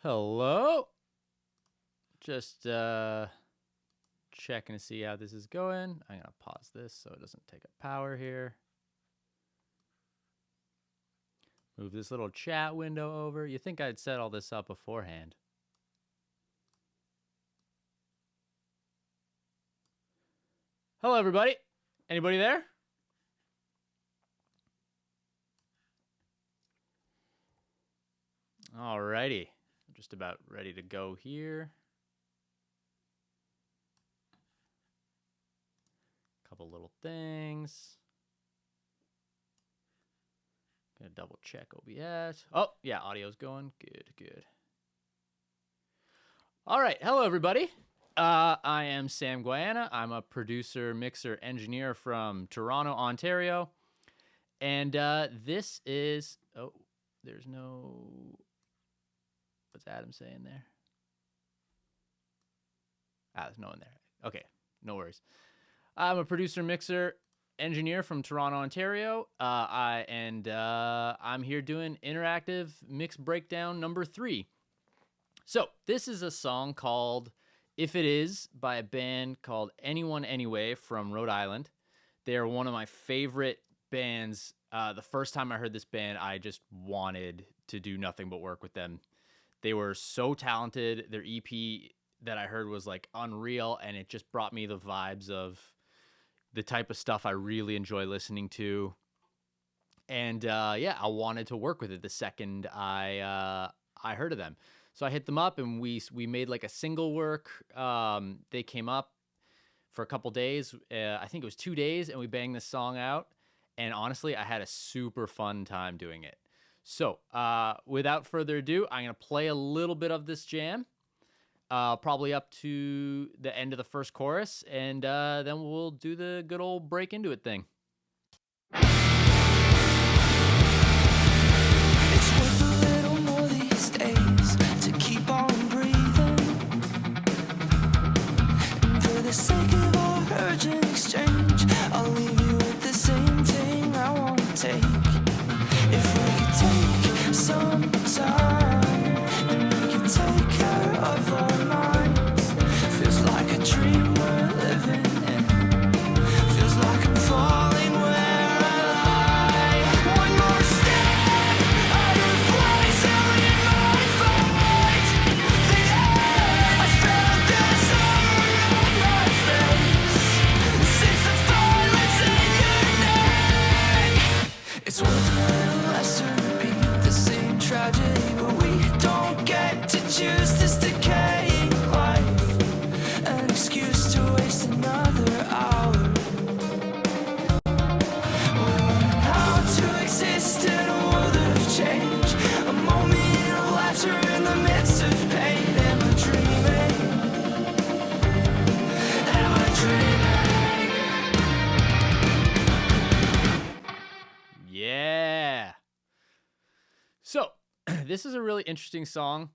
Hello. Just checking to see how this is going. I'm going to pause this so it doesn't take up power here. Move this little chat window over. You think I'd set all this up beforehand. Hello, everybody. Anybody there? Alrighty. I'm just about ready to go here. Couple little things. Gonna double check OBS. Oh, yeah, audio's going. Good. All right. Hello, everybody. I am Sam Guayana. I'm a producer, mixer, engineer from Toronto, Ontario. And this is... Oh, there's no... What's Adam saying there? There's no one there. Okay, no worries. I'm a producer, mixer, engineer from Toronto, Ontario. I'm here doing interactive mix breakdown number 3. So this is a song called If It Is by a band called Anyone Anyway from Rhode Island. They are one of my favorite bands. The first time I heard this band, I just wanted to do nothing but work with them. They were so talented. Their EP that I heard was like unreal, and it just brought me the vibes of the type of stuff I really enjoy listening to. And I wanted to work with it the second I heard of them. So I hit them up, and we made like a single work. They came up for a couple days. I think it was 2 days, and we banged this song out. And honestly, I had a super fun time doing it. So without further ado, I'm going to play a little bit of this jam, probably up to the end of the first chorus, and then we'll do the good old break into it thing. It's worth a little more these days to keep on breathing. And for the sake of our urgent exchange, I'll leave you with the same thing I want to take. If we could take some time, and we could take care of our minds. Feels like a dream we're living in. Feels like I'm falling where I lie. One more step out of place, out in my fight. The air, I felt the summer on my face. Since the violence in your neck, it's worth a little less to repeat the same tragedy, but we don't get to choose this decaying life. An excuse to waste another hour. How to exist in a world of change. A moment of laughter in the midst of pain. Am I dreaming? Am I dreaming? Yeah. So this is a really interesting song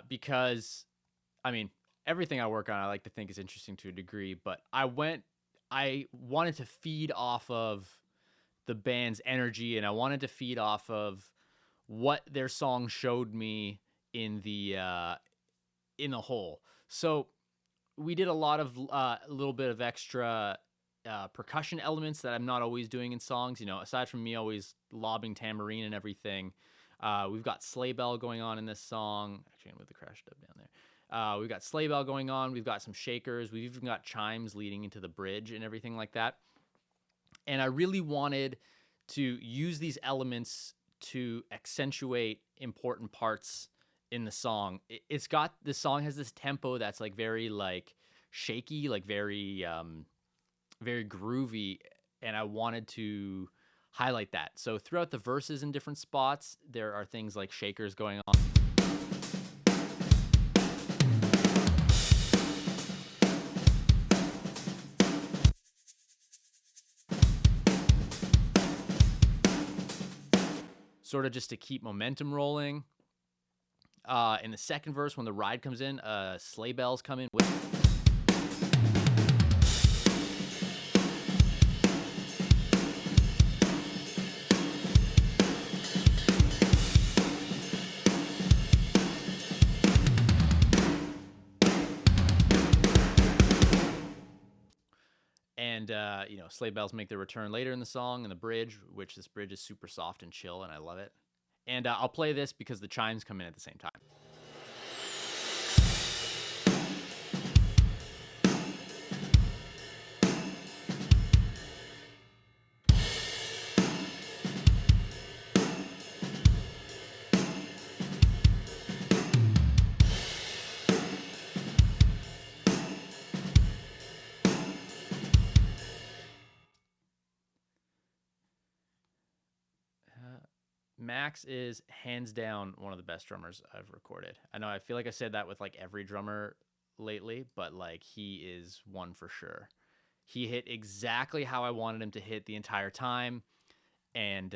because, I mean, everything I work on I like to think is interesting to a degree, but I wanted to feed off of the band's energy, and I wanted to feed off of what their song showed me in the whole. So we did a lot of a little bit of extra percussion elements that I'm not always doing in songs. You know, aside from me always lobbing tambourine and everything, we've got sleigh bell going on in this song. Actually, I'm gonna move the crash dub down there. We've got sleigh bell going on. We've got some shakers. We've even got chimes leading into the bridge and everything like that. And I really wanted to use these elements to accentuate important parts in the song. This song has this tempo that's like very like shaky, like very groovy, and I wanted to highlight that. So throughout the verses in different spots, there are things like shakers going on. Sort of just to keep momentum rolling. In the second verse, when the ride comes in, sleigh bells come in with... And sleigh bells make their return later in the song, and the bridge, which this bridge is super soft and chill, and I love it. And I'll play this because the chimes come in at the same time. Max is hands down one of the best drummers I've recorded. I know I feel like I said that with like every drummer lately, but like he is one for sure. He hit exactly how I wanted him to hit the entire time, and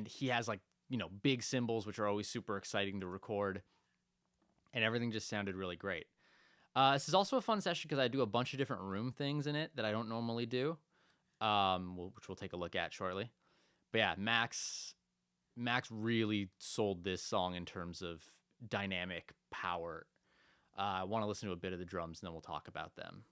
he has like big cymbals, which are always super exciting to record, and everything just sounded really great. This is also a fun session because I do a bunch of different room things in it that I don't normally do, which we'll take a look at shortly. But yeah, Max really sold this song in terms of dynamic power. I want to listen to a bit of the drums, and then we'll talk about them.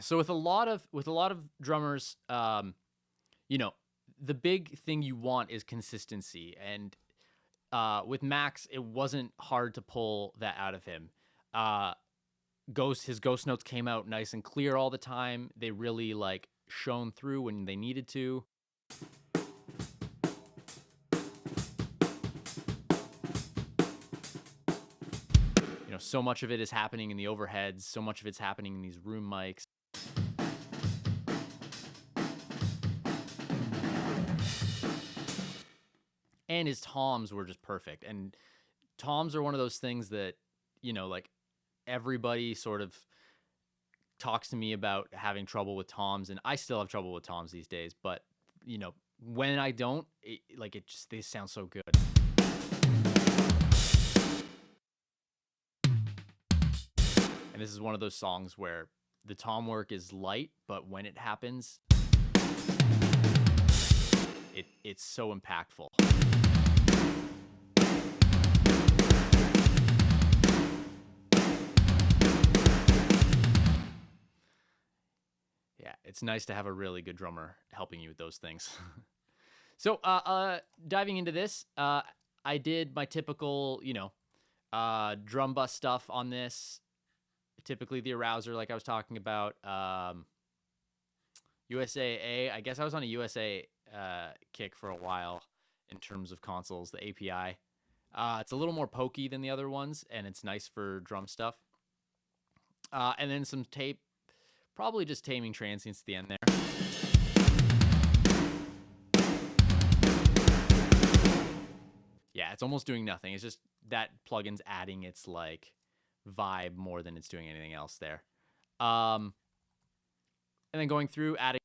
So with a lot of drummers, the big thing you want is consistency, and with Max, it wasn't hard to pull that out of him. His ghost notes came out nice and clear all the time. They really like shone through when they needed to. So much of it is happening in the overheads. So much of it's happening in these room mics. And his toms were just perfect. And toms are one of those things that, like everybody sort of talks to me about having trouble with toms, and I still have trouble with toms these days. But, when I don't, they sound so good. And this is one of those songs where the tom work is light, but when it happens, it's so impactful. Yeah, it's nice to have a really good drummer helping you with those things. So, diving into this, I did my typical, drum bus stuff on this. Typically the Arouser, like I was talking about. USA, I guess I was on a USA kick for a while in terms of consoles, the API. It's a little more pokey than the other ones, and it's nice for drum stuff. And then some tape, probably just taming transients at the end there. Yeah, it's almost doing nothing. It's just that plugin's adding its like vibe more than it's doing anything else there. And then going through, adding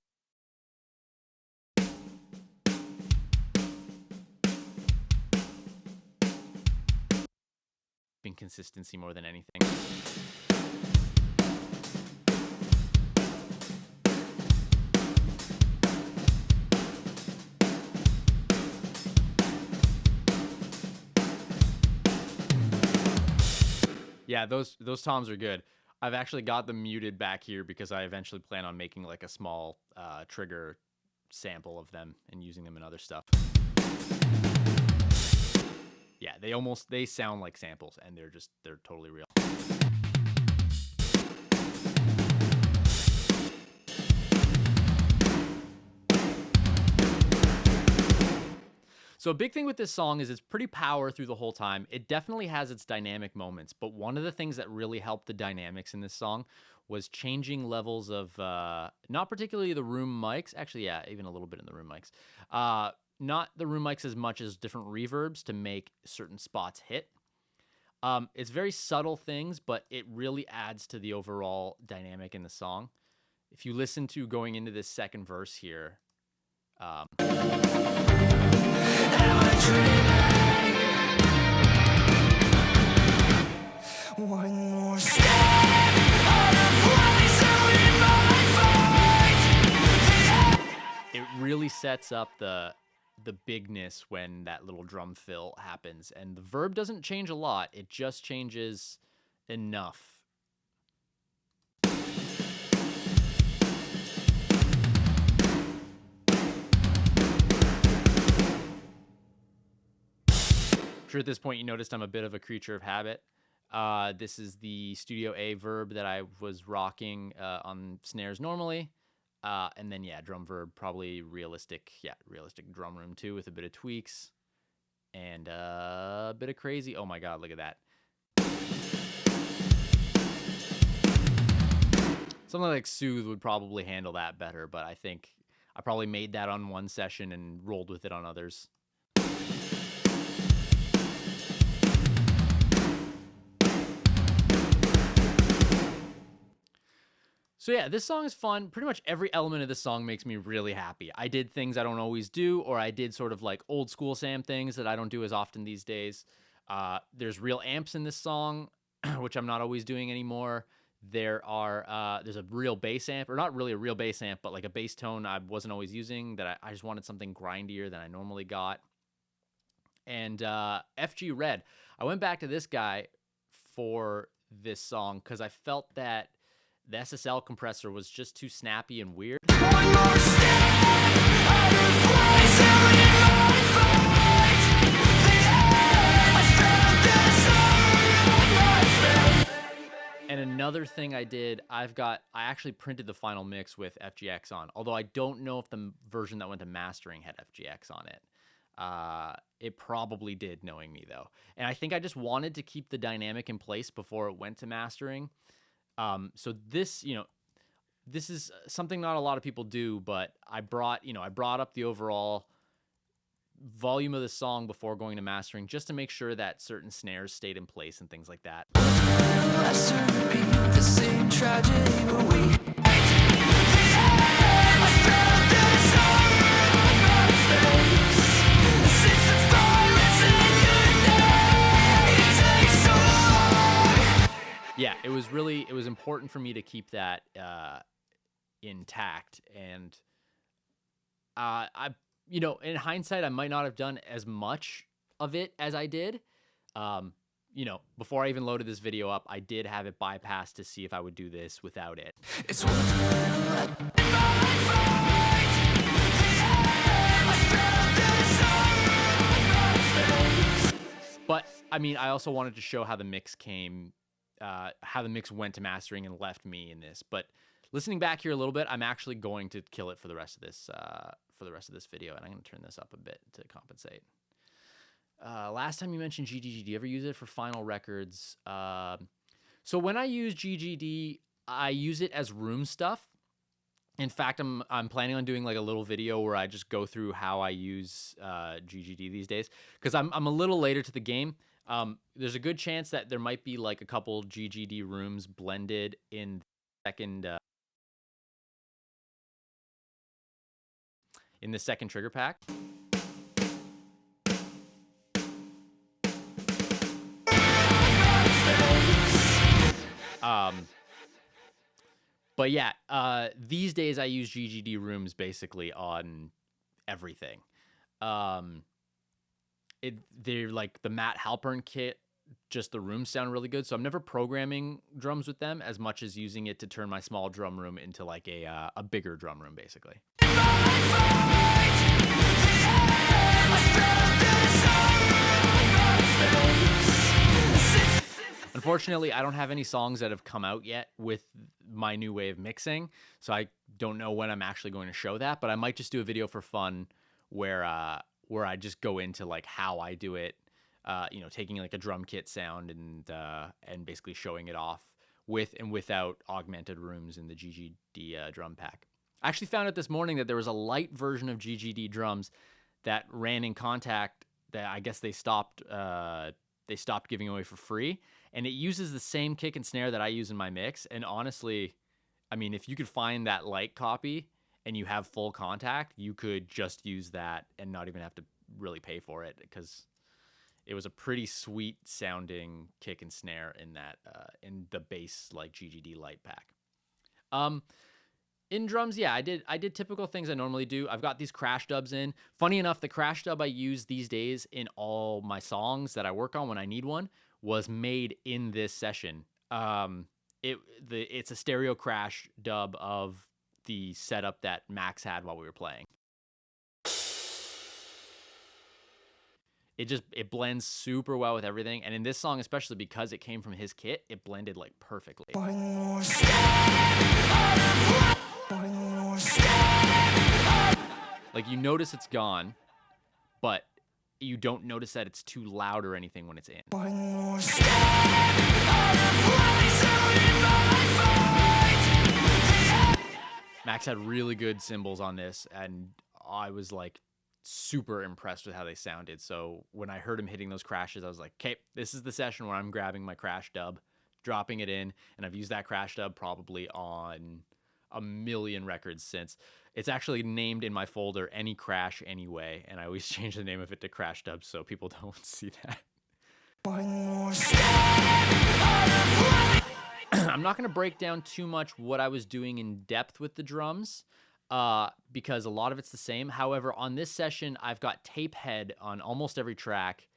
consistency more than anything. Yeah, those toms are good. I've actually got them muted back here because I eventually plan on making like a small trigger sample of them and using them in other stuff. Yeah, they sound like samples, and they're totally real. So a big thing with this song is it's pretty power through the whole time. It definitely has its dynamic moments, but one of the things that really helped the dynamics in this song was changing levels of, not particularly the room mics. Actually, yeah, even a little bit in the room mics. Not the room mics as much as different reverbs to make certain spots hit. It's very subtle things, but it really adds to the overall dynamic in the song. If you listen to going into this second verse here, One more step out of place that we might find. it really sets up the bigness when that little drum fill happens. And the verb doesn't change a lot. It just changes enough. I'm sure at this point you noticed I'm a bit of a creature of habit. This is the Studio A verb that I was rocking on snares normally. And then, yeah, drum verb, probably realistic drum room too, with a bit of tweaks and a bit of crazy. Oh my God, look at that. Something like Soothe would probably handle that better, but I think I probably made that on one session and rolled with it on others. So yeah, this song is fun. Pretty much every element of this song makes me really happy. I did things I don't always do, or I did sort of like old school Sam things that I don't do as often these days. There's real amps in this song, which I'm not always doing anymore. There's a real bass amp, or not really a real bass amp, but like a bass tone I wasn't always using, that I just wanted something grindier than I normally got. And FG Red, I went back to this guy for this song because I felt that the SSL compressor was just too snappy and weird. One more step out of place that we might find. The end. I found this on my face. And another thing I did, I actually printed the final mix with FGX on, although I don't know if the version that went to mastering had FGX on it. It probably did, knowing me though. And I think I just wanted to keep the dynamic in place before it went to mastering. So this is something not a lot of people do, but I brought up the overall volume of the song before going to mastering, just to make sure that certain snares stayed in place and things like that. Let's repeat the same tragedy, but we I found this on my face. Since the violence in your name, it takes so long. Yeah, it was important for me to keep that intact. And in hindsight, I might not have done as much of it as I did. Before I even loaded this video up, I did have it bypassed to see if I would do this without it. It's one But I mean, I also wanted to show how the mix went to mastering and left me in this. But listening back here a little bit, I'm actually going to kill it for the rest of this video, and I'm going to turn this up a bit to compensate. Last time you mentioned GGD, do you ever use it for final records? So when I use GGD, I use it as room stuff. In fact, I'm planning on doing like a little video where I just go through how I use GGD these days, because I'm a little later to the game. There's a good chance that there might be like a couple GGD rooms blended in the second trigger pack. But yeah, these days I use GGD rooms basically on everything. They're like the Matt Halpern kit, just the rooms sound really good. So I'm never programming drums with them as much as using it to turn my small drum room into like a bigger drum room, basically. Unfortunately, I don't have any songs that have come out yet with my new way of mixing, so I don't know when I'm actually going to show that, but I might just do a video for fun where I just go into like how I do it, taking like a drum kit sound and basically showing it off with and without augmented rooms in the GGD drum pack. I actually found out this morning that there was a light version of GGD drums that ran in Kontakt that I guess they stopped they stopped giving away for free, and it uses the same kick and snare that I use in my mix. And honestly, I mean, if you could find that light copy and you have full contact, you could just use that and not even have to really pay for it, because it was a pretty sweet sounding kick and snare in that in the bass like GGD light pack. In drums, yeah, I did typical things I normally do. I've got these crash dubs in. Funny enough, the crash dub I use these days in all my songs that I work on when I need one was made in this session. It's a stereo crash dub of the setup that Max had while we were playing. It blends super well with everything, and in this song especially, because it came from his kit, it blended like perfectly. Like, you notice it's gone, but you don't notice that it's too loud or anything when it's in. Max had really good cymbals on this, and I was like super impressed with how they sounded. So when I heard him hitting those crashes, I was like, okay, this is the session where I'm grabbing my crash dub, dropping it in, and I've used that crash dub probably on a million records since. It's actually named in my folder Any Crash Anyway, and I always change the name of it to Crash Dub so people don't see that. I'm not going to break down too much what I was doing in depth with the drums, because a lot of it's the same. However, on this session, I've got tape head on almost every track,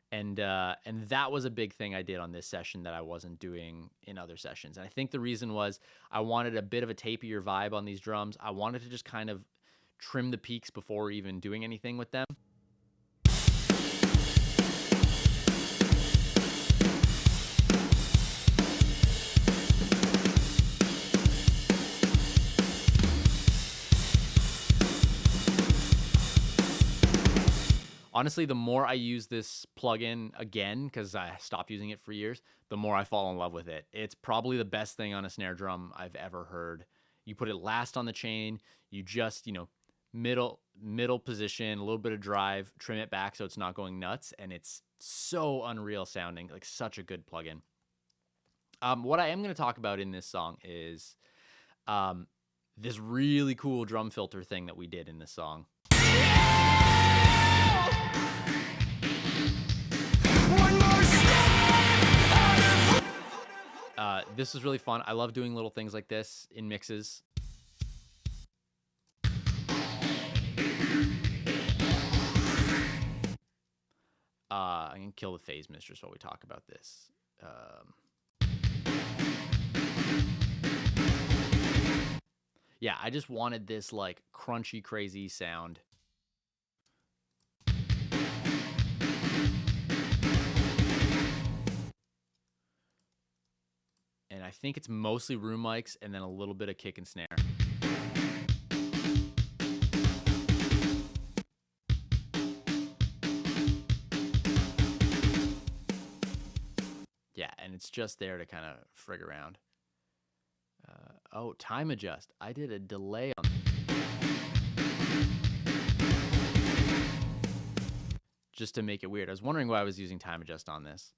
and that was a big thing I did on this session that I wasn't doing in other sessions. And I think the reason was I wanted a bit of a tapier vibe on these drums. I wanted to just kind of trim the peaks before even doing anything with them. Honestly, the more I use this plugin again, because I stopped using it for years, the more I fall in love with it. It's probably the best thing on a snare drum I've ever heard. You put it last on the chain, you just, middle position, a little bit of drive, trim it back so it's not going nuts, and it's so unreal sounding, like such a good plugin. What I am going to talk about in this song is this really cool drum filter thing that we did in this song. This is really fun. I love doing little things like this in mixes. I'm going to kill the phase mistress while we talk about this. Yeah, I just wanted this like crunchy, crazy sound. And I think it's mostly room mics and then a little bit of kick and snare. Yeah, and it's just there to kind of frig around. Oh, time adjust. I did a delay on... just to make it weird. I was wondering why I was using time adjust on this.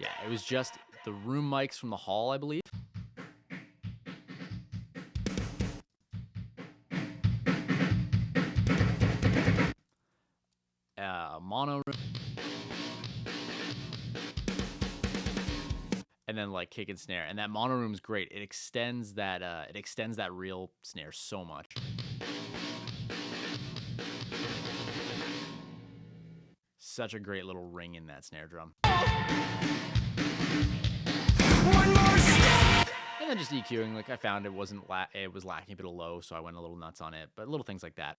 Yeah, it was just the room mics from the hall, I believe. Mono room. And then like kick and snare. And that mono room is great. It extends that real snare so much. Such a great little ring in that snare drum. And then just EQing, like I found it was lacking a bit of low, so I went a little nuts on it. But little things like that.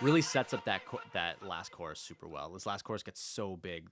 Really sets up that last chorus super well. This last chorus gets so big.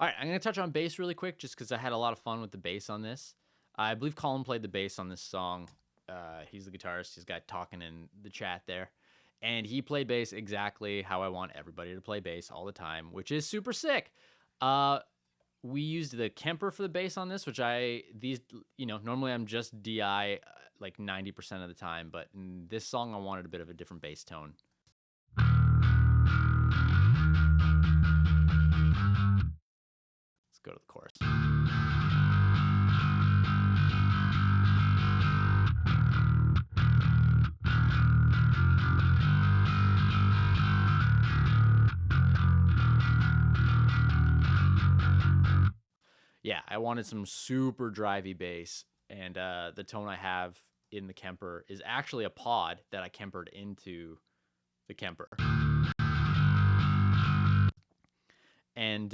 All right, I'm going to touch on bass really quick just because I had a lot of fun with the bass on this. I believe Colin played the bass on this song. He's the guitarist. He's got talking in the chat there. And he played bass exactly how I want everybody to play bass all the time, which is super sick. We used the Kemper for the bass on this, which normally I'm just DI like 90% of the time, but in this song I wanted a bit of a different bass tone. Let's go to the chorus. Yeah, I wanted some super drivey bass, and the tone I have in the Kemper is actually a pod that I Kempered into the Kemper. And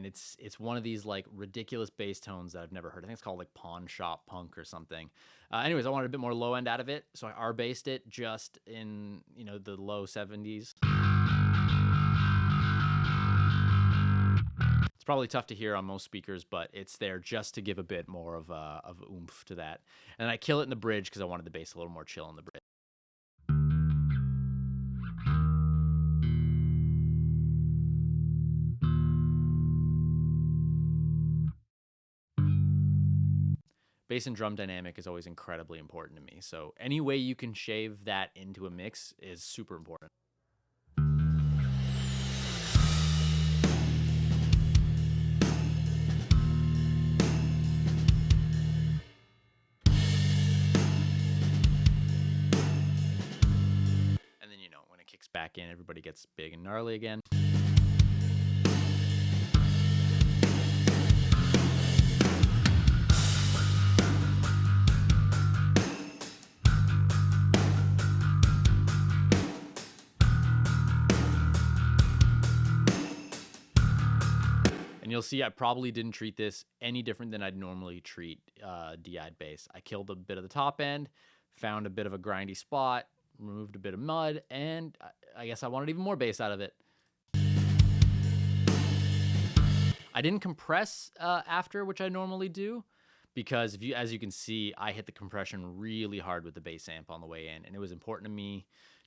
it's one of these like ridiculous bass tones that I've never heard. I think it's called like Pawn Shop Punk or something. Anyways, I wanted a bit more low end out of it, so I R-bassed it just in the low 70s. It's probably tough to hear on most speakers, but it's there just to give a bit more of oomph to that. And I kill it in the bridge because I wanted the bass a little more chill in the bridge. Bass and drum dynamic is always incredibly important to me. So any way you can shave that into a mix is super important. And then, when it kicks back in, everybody gets big and gnarly again. You'll see I probably didn't treat this any different than I'd normally treat DI'd bass. I killed a bit of the top end, found a bit of a grindy spot, removed a bit of mud, and I guess I wanted even more bass out of it. I didn't compress after, which I normally do, because as you can see, I hit the compression really hard with the bass amp on the way in, and it was important to me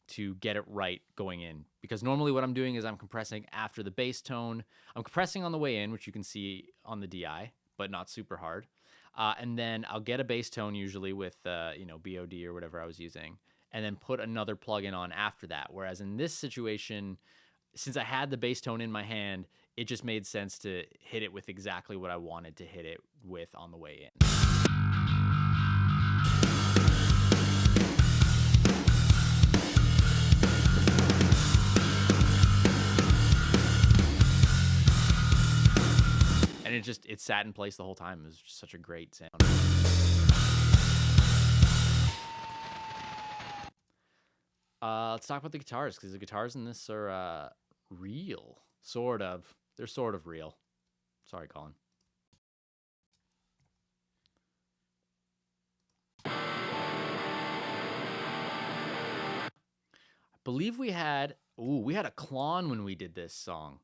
to get it right going in, because normally what I'm doing is I'm compressing after the bass tone. I'm compressing on the way in, which you can see on the DI, but not super hard. And then I'll get a bass tone usually with BOD or whatever I was using, and then put another plugin on after that. Whereas in this situation, since I had the bass tone in my hand, it just made sense to hit it with exactly what I wanted to hit it with on the way in. And it sat in place the whole time. It was just such a great sound. Let's talk about the guitars, because the guitars in this are real. Sort of. They're sort of real. Sorry, Colin. I believe we had a Klon when we did this song.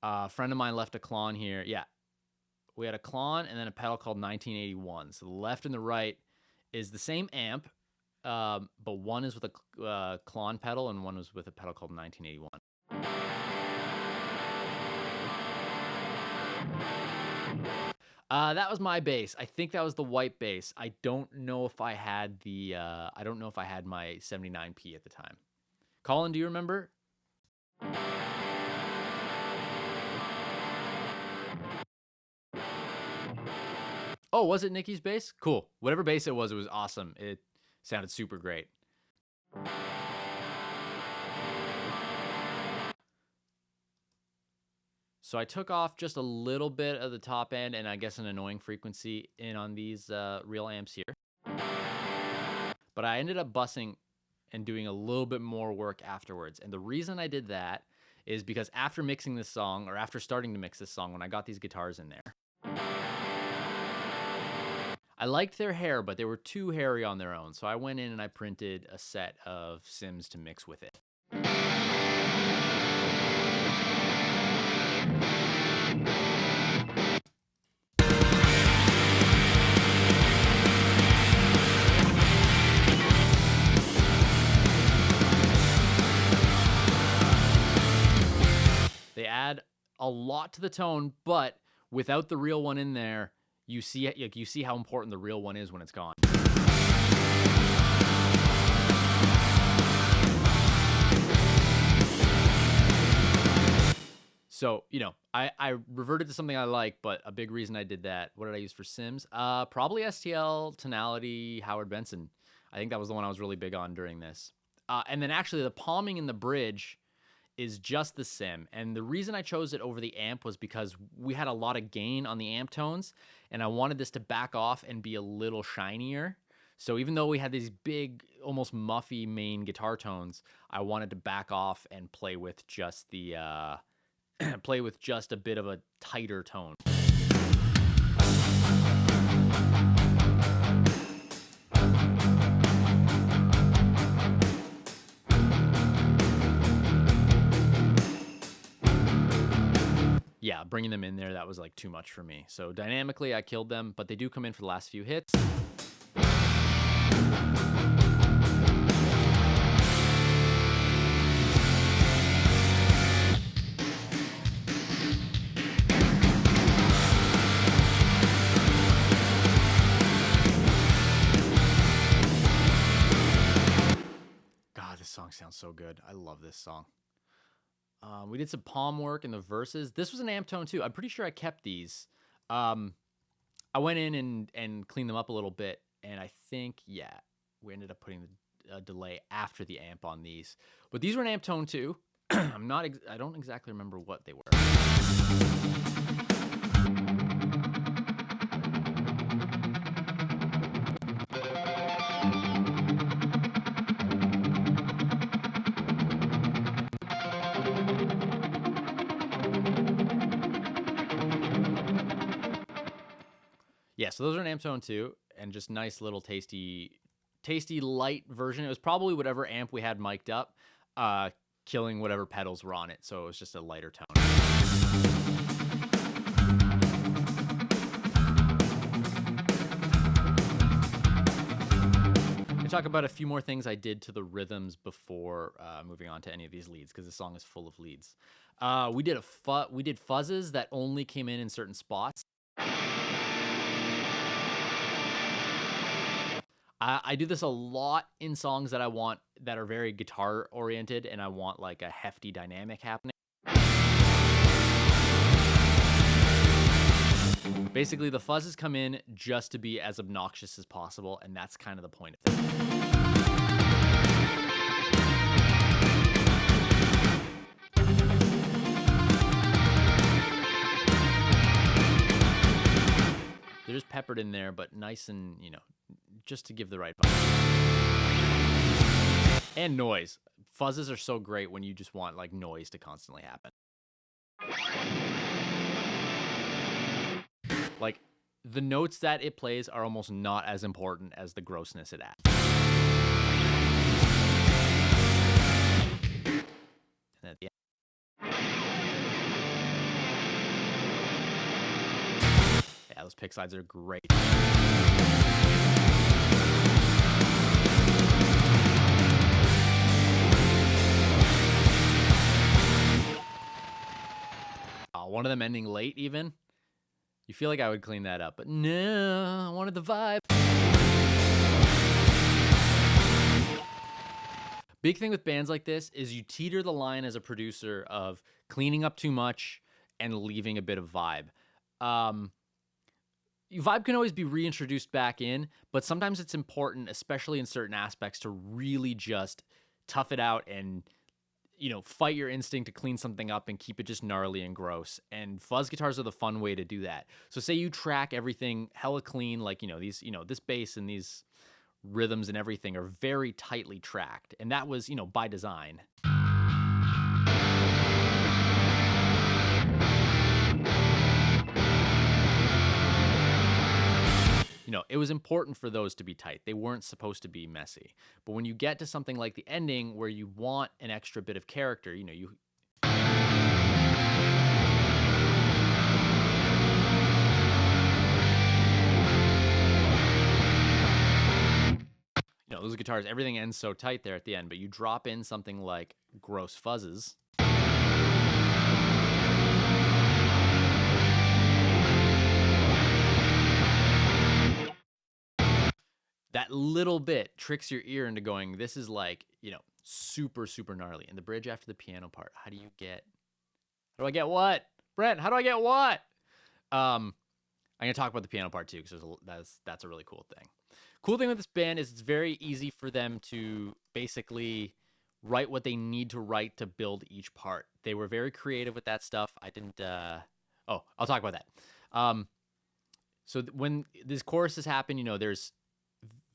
A friend of mine left a Klon here. Yeah. We had a Klon and then a pedal called 1981. So the left and the right is the same amp, but one is with a Klon pedal and one was with a pedal called 1981. That was my bass. I think that was the white bass. I don't know if I had my 79P at the time. Colin, do you remember? Oh, was it Nikki's bass? Cool. Whatever bass it was awesome. It sounded super great. So I took off just a little bit of the top end and I guess an annoying frequency in on these real amps here. But I ended up bussing and doing a little bit more work afterwards. And the reason I did that is because after mixing this song, or after starting to mix this song, when I got these guitars in there, I liked their hair, but they were too hairy on their own. So I went in and I printed a set of Sims to mix with it. a lot to the tone, but without the real one in there, you see how important the real one is when it's gone. So, I reverted to something I like, but a big reason I did that. What did I use for Sims? Probably STL, Tonality, Howard Benson. I think that was the one I was really big on during this. And then actually the palming in the bridge is just the sim. And the reason I chose it over the amp was because we had a lot of gain on the amp tones, and I wanted this to back off and be a little shinier. So even though we had these big, almost muffy main guitar tones, I wanted to back off and play with just the play with just a bit of a tighter tone. Yeah, bringing them in there, that was like too much for me. So dynamically, I killed them, but they do come in for the last few hits. God, this song sounds so good. I love this song. We did some palm work in the verses. This was an amp tone too. I'm pretty sure I kept these. I went in and cleaned them up a little bit, and I think, yeah, we ended up putting the delay after the amp on these. But these were an amp tone too. I don't exactly remember what they were. Yeah, so those are an amp tone too, and just nice little tasty light version. It was probably whatever amp we had mic'd up, killing whatever pedals were on it, so it was just a lighter tone. I'll talk about a few more things I did to the rhythms before moving on to any of these leads, because the song is full of leads. We did fuzzes that only came in certain spots. I do this a lot in songs that I want that are very guitar oriented, and I want like a hefty dynamic happening. Basically, the fuzzes come in just to be as obnoxious as possible, and that's kind of the point of it. They're just peppered in there, but nice and, just to give the right vibe. And noise. Fuzzes are so great when you just want like noise to constantly happen. Like, the notes that it plays are almost not as important as the grossness it adds. And at the end, yeah, those pick slides are great. One of them ending late even. You feel like I would clean that up, but no, I wanted the vibe. Big thing with bands like this is you teeter the line as a producer of cleaning up too much and leaving a bit of vibe. Vibe can always be reintroduced back in, but sometimes it's important, especially in certain aspects, to really just tough it out and fight your instinct to clean something up and keep it just gnarly and gross. And fuzz guitars are the fun way to do that. So say you track everything hella clean, like, these, this bass and these rhythms and everything are very tightly tracked. And that was, by design. It was important for those to be tight. They weren't supposed to be messy. But when you get to something like the ending where you want an extra bit of character, those guitars, everything ends so tight there at the end, but you drop in something like gross fuzzes. that little bit tricks your ear into going, this is like, super, super gnarly. And the bridge after the piano part, how do I get what? Brent, how do I get what? I'm going to talk about the piano part too, because that's a really cool thing. Cool thing with this band is it's very easy for them to basically write what they need to write to build each part. They were very creative with that stuff. I'll talk about that. So when these choruses happen, there's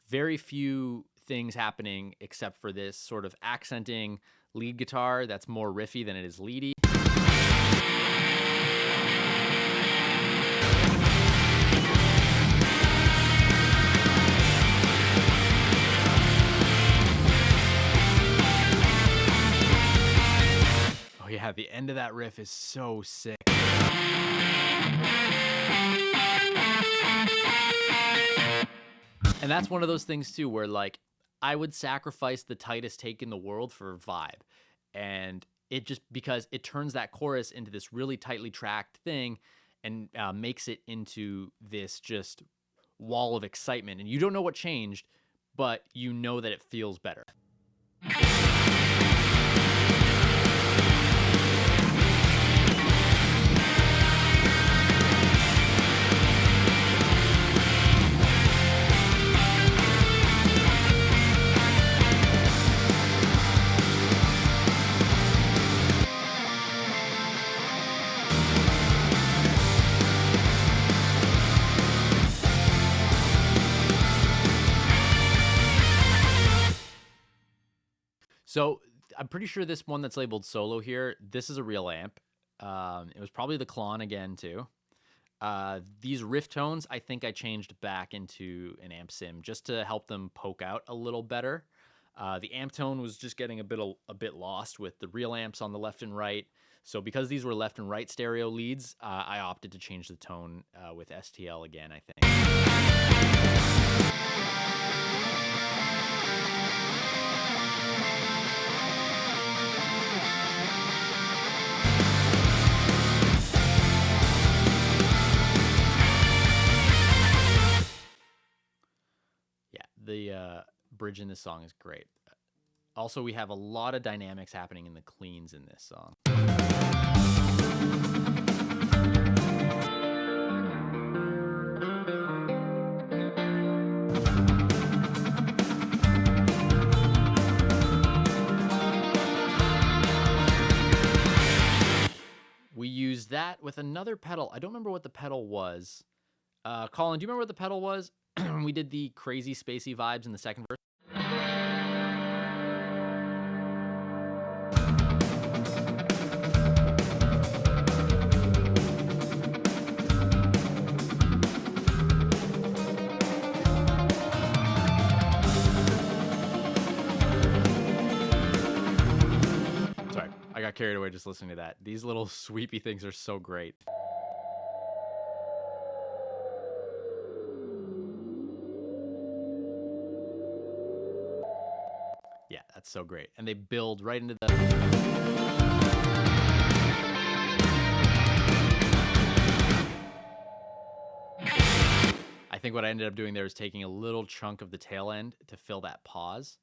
very few things happening except for this sort of accenting lead guitar that's more riffy than it is leady. Oh yeah, the end of that riff is so sick. And that's one of those things too, where like I would sacrifice the tightest take in the world for vibe. And it just, because it turns that chorus into this really tightly tracked thing and makes it into this just wall of excitement. And you don't know what changed, but you know that it feels better. So I'm pretty sure this one that's labeled solo here, this is a real amp. It was probably the Klon again too. These riff tones, I think I changed back into an amp sim just to help them poke out a little better. The amp tone was just getting a bit lost with the real amps on the left and right. So because these were left and right stereo leads, I opted to change the tone with STL again, I think. The bridge in this song is great. Also, we have a lot of dynamics happening in the cleans in this song. We use that with another pedal. I don't remember what the pedal was. Colin, do you remember what the pedal was? We did the crazy spacey vibes in the second verse. Sorry, I got carried away just listening to that. These little sweepy things are so great. Yeah, that's so great. And they build right into the... I think what I ended up doing there is taking a little chunk of the tail end to fill that pause.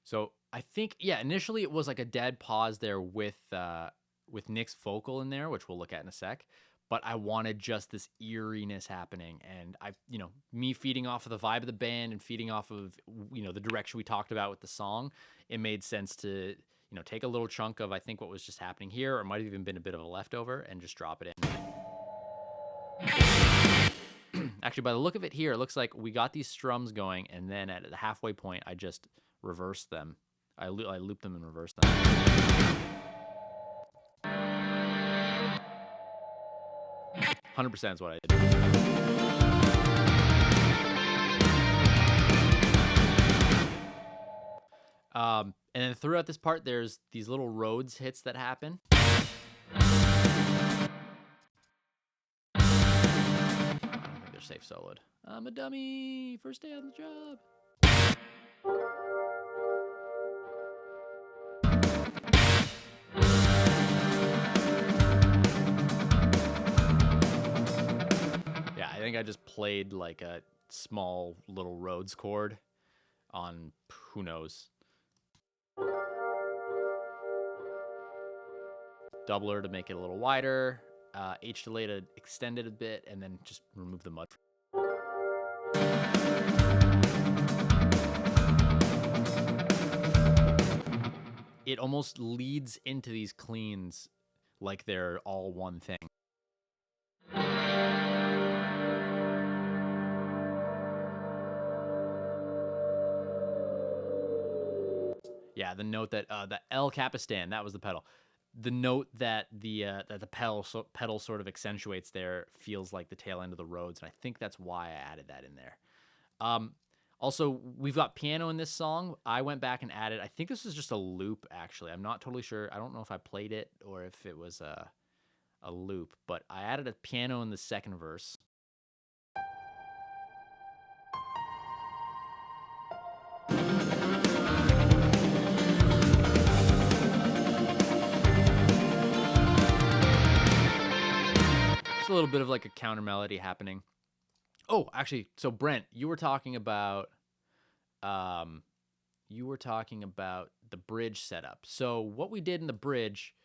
So I think, yeah, initially it was like a dead pause there with Nick's vocal in there, which we'll look at in a sec. But I wanted just this eeriness happening, and me feeding off of the vibe of the band and feeding off of the direction we talked about with the song. It made sense to take a little chunk of I think what was just happening here, or it might have even been a bit of a leftover, and just drop it in. Actually, by the look of it here, it looks like we got these strums going, and then at the halfway point, I just reversed them. I looped them and reversed them. 100% is what I did. And then throughout this part, there's these little Rhodes hits that happen. I don't think they're safe soloed. I'm a dummy. First day on the job. played like a small little Rhodes chord on who knows. Doubler to make it a little wider, H delay to extend it a bit, and then just remove the mud. It almost leads into these cleans like they're all one thing. Yeah, the note that the El Capistan, that was the pedal. The note that the pedal sort of accentuates there feels like the tail end of the Rhodes, and I think that's why I added that in there. Also, we've got piano in this song. I went back and added, I think this was just a loop, actually. I'm not totally sure. I don't know if I played it or if it was a loop, but I added a piano in the second verse. Just a little bit of like a counter melody happening. Oh, actually, so Brent, you were talking about the bridge setup. So what we did in the bridge,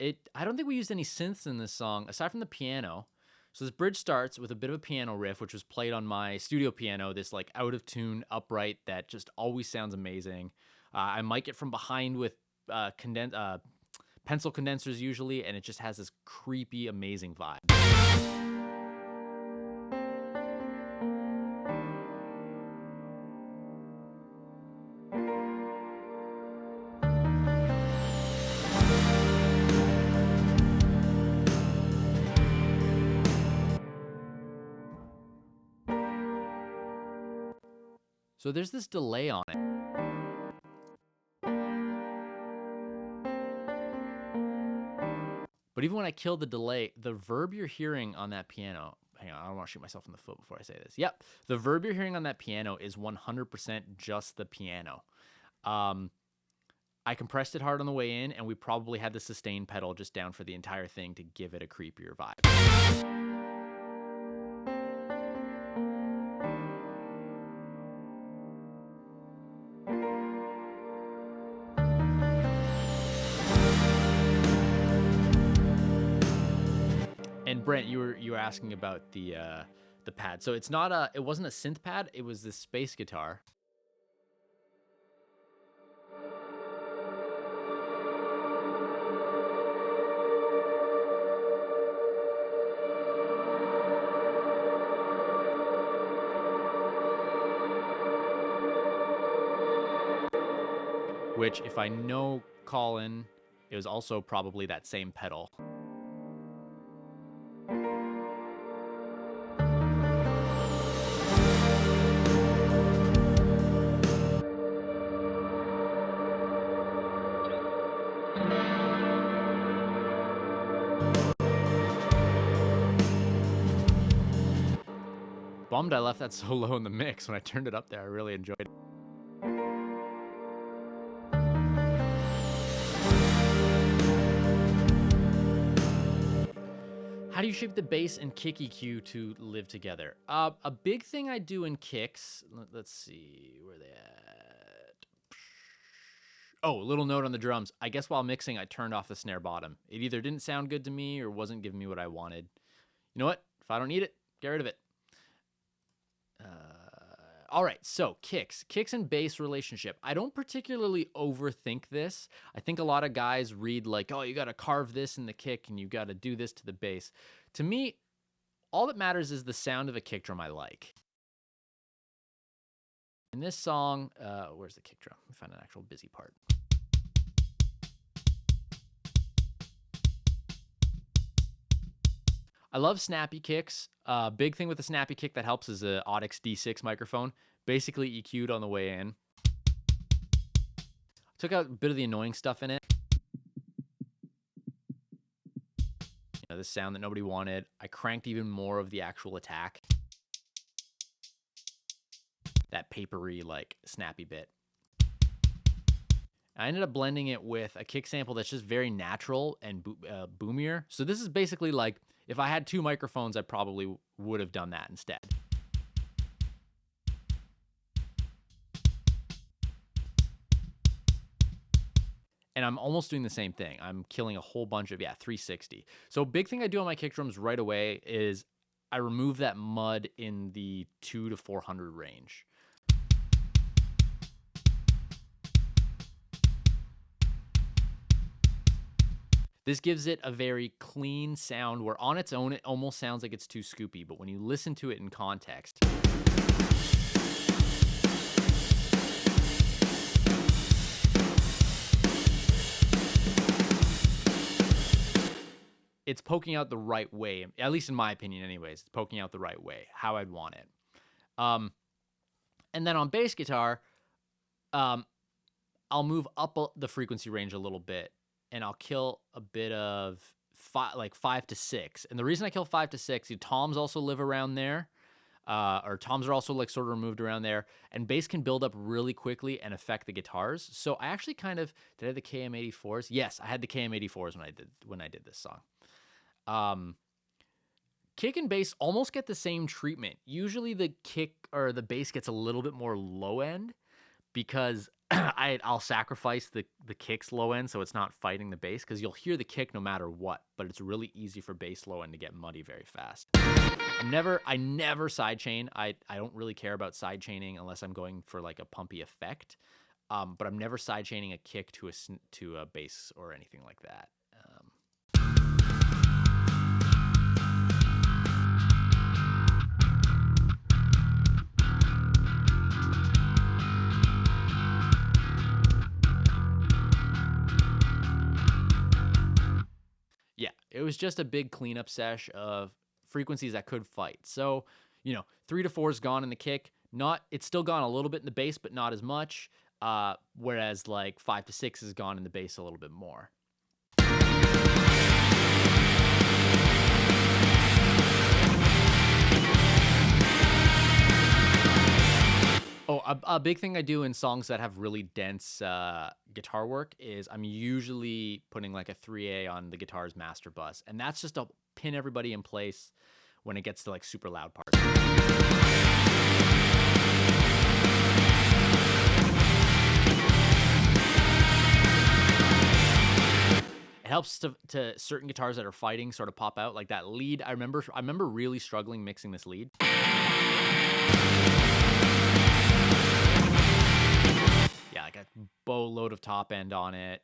I don't think we used any synths in this song aside from the piano. So this bridge starts with a bit of a piano riff, which was played on my studio piano, this like out of tune upright that just always sounds amazing. I mic it from behind with pencil condensers usually, and it just has this creepy, amazing vibe. So there's this delay on it. But even when I kill the delay, the verb you're hearing on that piano, hang on, I don't want to shoot myself in the foot before I say this. Yep, the verb you're hearing on that piano is 100% just the piano. I compressed it hard on the way in, and we probably had the sustain pedal just down for the entire thing to give it a creepier vibe. And Brent, you were asking about the pad. So it wasn't a synth pad. It was this space guitar. Which, if I know Colin, it was also probably that same pedal. Bummed I left that so low in the mix. When I turned it up there, I really enjoyed it. How do you shape the bass and kick EQ to live together? A big thing I do in kicks, let's see, where are they at? Oh, a little note on the drums. I guess while mixing, I turned off the snare bottom. It either didn't sound good to me or wasn't giving me what I wanted. You know what? If I don't need it, get rid of it. All right, so kicks and bass relationship. I don't particularly overthink this. I think a lot of guys read like, oh, you got to carve this in the kick and you got to do this to the bass. To me, all that matters is the sound of a kick drum I like. In this song, where's the kick drum? Let me find an actual busy part. I love snappy kicks. Big thing with the snappy kick that helps is a Audix D6 microphone, basically EQ'd on the way in. Took out a bit of the annoying stuff in it. You know, the sound that nobody wanted. I cranked even more of the actual attack. That papery, like, snappy bit. I ended up blending it with a kick sample that's just very natural and boomier. So this is basically like, if I had two microphones, I probably would have done that instead. And I'm almost doing the same thing. I'm killing a whole bunch of, 360. So big thing I do on my kick drums right away is I remove that mud in the 2 to 400 range. This gives it a very clean sound where on its own, it almost sounds like it's too scoopy, but when you listen to it in context, it's poking out the right way, at least in my opinion anyways. It's poking out the right way, how I'd want it. And then on bass guitar, I'll move up the frequency range a little bit, and I'll kill a bit of 5 to 6. And the reason I kill 5 to 6, toms also live around there, or toms are also like sort of removed around there, and bass can build up really quickly and affect the guitars. So I actually did I have the KM84s? Yes, I had the KM84s when I did this song. Kick and bass almost get the same treatment. Usually the kick or the bass gets a little bit more low end because I'll sacrifice the kick's low end so it's not fighting the bass, because you'll hear the kick no matter what, but it's really easy for bass low end to get muddy very fast. I never sidechain. I don't really care about sidechaining unless I'm going for like a pumpy effect. But I'm never sidechaining a kick to a bass or anything like that. Yeah, it was just a big cleanup sesh of frequencies that could fight. So, 3 to 4 is gone in the kick. It's still gone a little bit in the bass, but not as much. Whereas like 5 to 6 is gone in the bass a little bit more. Oh, a big thing I do in songs that have really dense guitar work is I'm usually putting like a 3A on the guitar's master bus. And that's just to pin everybody in place when it gets to like super loud parts. It helps to certain guitars that are fighting sort of pop out, like that lead. I remember really struggling mixing this lead. Yeah, like a boatload of top end on it.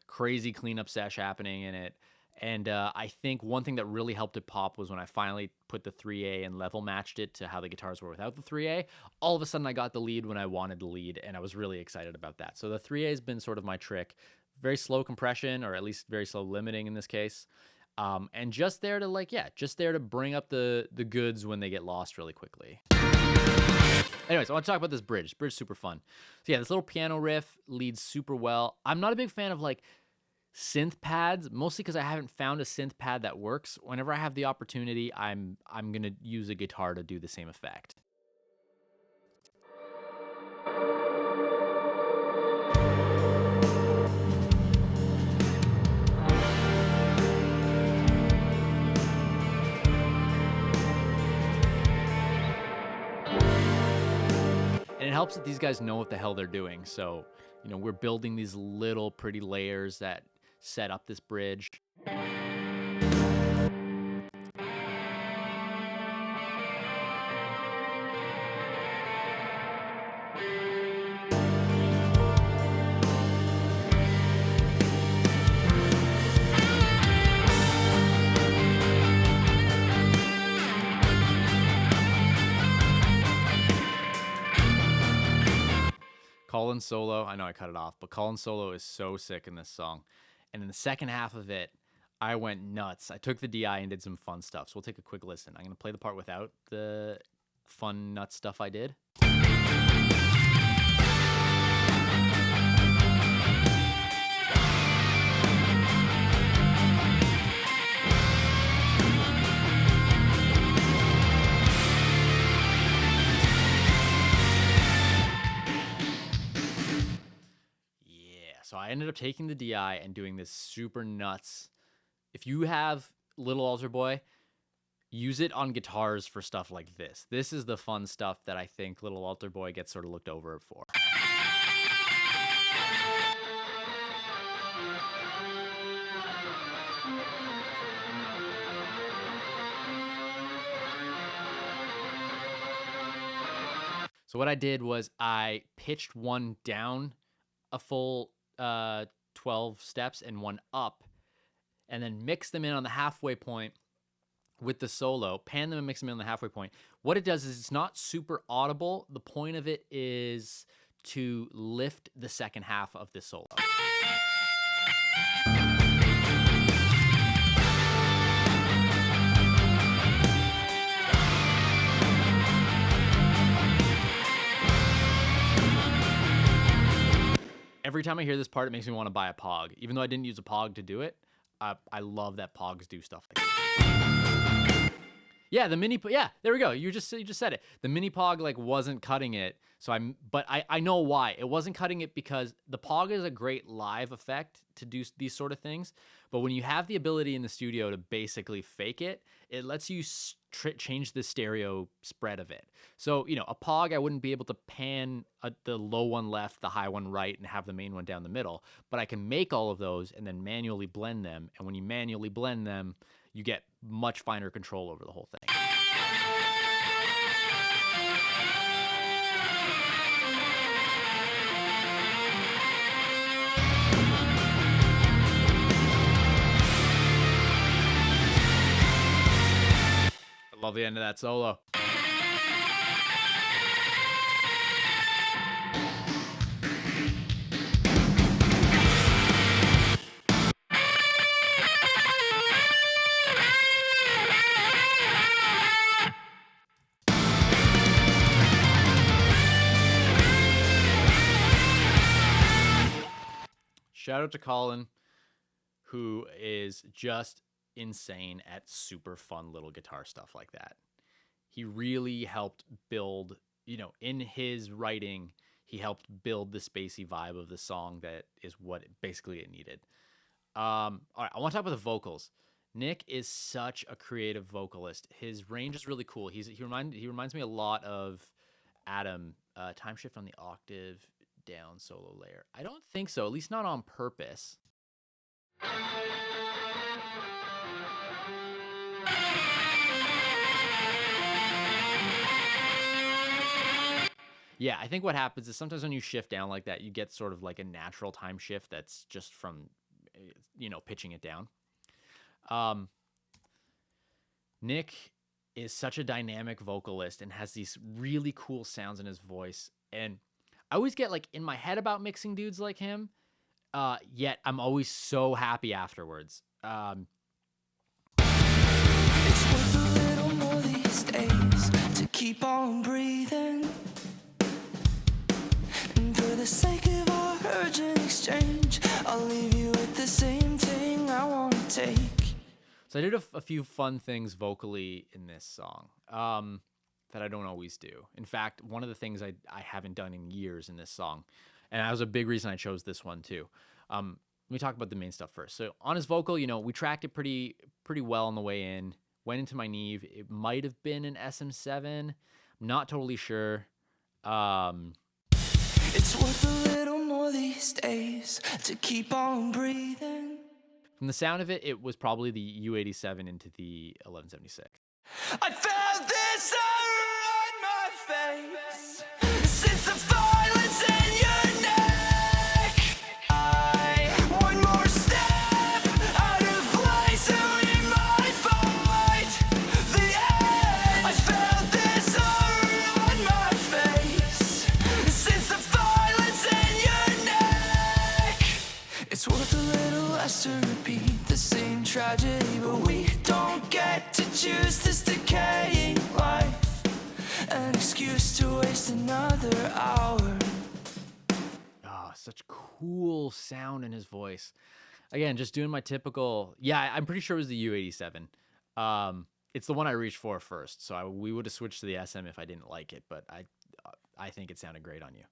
Crazy cleanup sesh happening in it. And I think one thing that really helped it pop was when I finally put the 3A and level matched it to how the guitars were without the 3A. All of a sudden I got the lead when I wanted the lead, and I was really excited about that. So the 3A has been sort of my trick. Very slow compression, or at least very slow limiting in this case. And just there to bring up the goods when they get lost really quickly. Anyways, I want to talk about this bridge. This bridge is super fun. So yeah, this little piano riff leads super well. I'm not a big fan of like synth pads, mostly because I haven't found a synth pad that works. Whenever I have the opportunity, I'm gonna use a guitar to do the same effect. And it helps that these guys know what the hell they're doing. So, we're building these little pretty layers that set up this bridge. Colin's solo, I know I cut it off, but Colin's solo is so sick in this song. And in the second half of it, I went nuts. I took the DI and did some fun stuff. So we'll take a quick listen. I'm going to play the part without the fun nut stuff I did. So I ended up taking the DI and doing this super nuts. If you have Little Altar Boy, use it on guitars for stuff like this. This is the fun stuff that I think Little Altar Boy gets sort of looked over for. So what I did was I pitched one down a full 12 steps and one up, and then mixed them in on the halfway point with the solo, pan them and mix them in on the halfway point. What it does is it's not super audible. The point of it is to lift the second half of the solo. Every time I hear this part, it makes me want to buy a Pog. Even though I didn't use a Pog to do it, I love that Pogs do stuff like that. Yeah, the mini, yeah, there we go. You just said it. The mini Pog like wasn't cutting it, so but I know why. It wasn't cutting it because the Pog is a great live effect to do these sort of things. But when you have the ability in the studio to basically fake it, it lets you change the stereo spread of it. So, you know, a Pog, I wouldn't be able to pan the low one left, the high one right, and have the main one down the middle. But I can make all of those and then manually blend them. And when you manually blend them, you get much finer control over the whole thing. I love the end of that solo. Shout out to Colin, who is just insane at super fun little guitar stuff like that. He really helped build, you know, in his writing, he helped build the spacey vibe of the song that is what basically it needed. All right, I want to talk about the vocals. Nick is such a creative vocalist. His range is really cool. He reminds me a lot of Adam. Time shift on the octave down solo layer. I don't think so, at least not on purpose. Yeah, I think what happens is sometimes when you shift down like that, you get sort of like a natural time shift that's just from, you know, pitching it down. Nick is such a dynamic vocalist and has these really cool sounds in his voice. And I always get like in my head about mixing dudes like him, yet I'm always so happy afterwards. It's worth a little more these days to keep on breathing. And for the sake of our urgent exchange, I'll leave you with the same thing I want to take. So I did a few fun things vocally in this song that I don't always do. In fact, one of the things I haven't done in years in this song, and that was a big reason I chose this one too. Let me talk about the main stuff first. So on his vocal, you know, we tracked it pretty well on the way in. Went into my Neve. It might have been an SM7. I'm not totally sure. It's worth a little more these days to keep on breathing. From the sound of it, it was probably the U87 into the 1176. I felt this around my face since the violence in your neck. One more step out of place and we might fight the end. I felt this around my face since the violence in your neck. It's worth a little less to repeat the same tragedy, but we don't get to choose this decaying life. An excuse to waste another hour. Oh, such cool sound in his voice. Again, just doing my typical. Yeah, I'm pretty sure it was the U87. It's the one I reached for first, so we would have switched to the SM if I didn't like it, but I think it sounded great on you.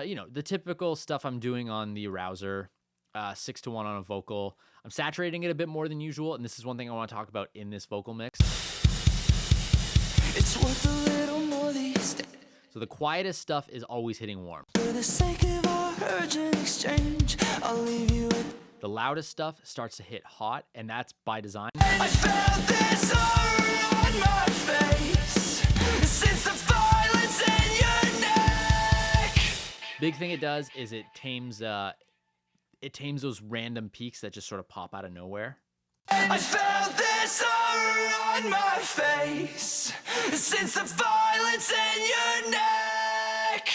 You know, the typical stuff I'm doing on the Arouser. 6-1 on a vocal. I'm saturating it a bit more than usual, and this is one thing I want to talk about in this vocal mix. It's worth a little more these days. So the quietest stuff is always hitting warm. For the sake of our urgent exchange, I'll leave you with. The loudest stuff starts to hit hot, and that's by design. I felt this around my face since the violence in Big thing it does is it tames those random peaks that just sort of pop out of nowhere. I felt this on my face since the violence in your neck.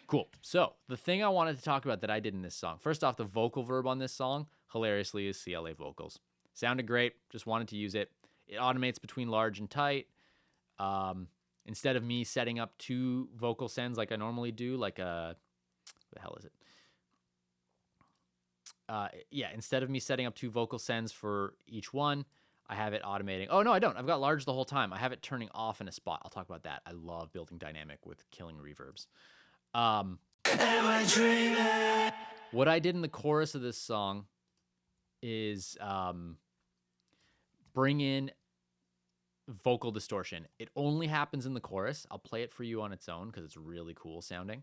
Cool. So the thing I wanted to talk about that I did in this song, first off, the vocal verb on this song, hilariously, is CLA vocals. Sounded great. Just wanted to use it. It automates between large and tight. Instead of me setting up 2 vocal sends like I normally do, like what the hell is it? Instead of me setting up 2 vocal sends for each one, I have it automating. Oh, no, I don't. I've got large the whole time. I have it turning off in a spot. I'll talk about that. I love building dynamic with killing reverbs. Am I dreaming? What I did in the chorus of this song is bring in vocal distortion. It only happens in the chorus. I'll play it for you on its own because it's really cool sounding.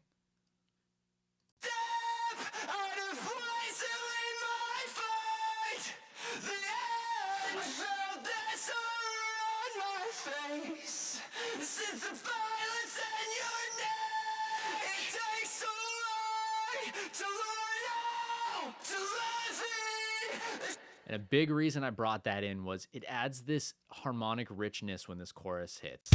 And a big reason I brought that in was it adds this harmonic richness when this chorus hits.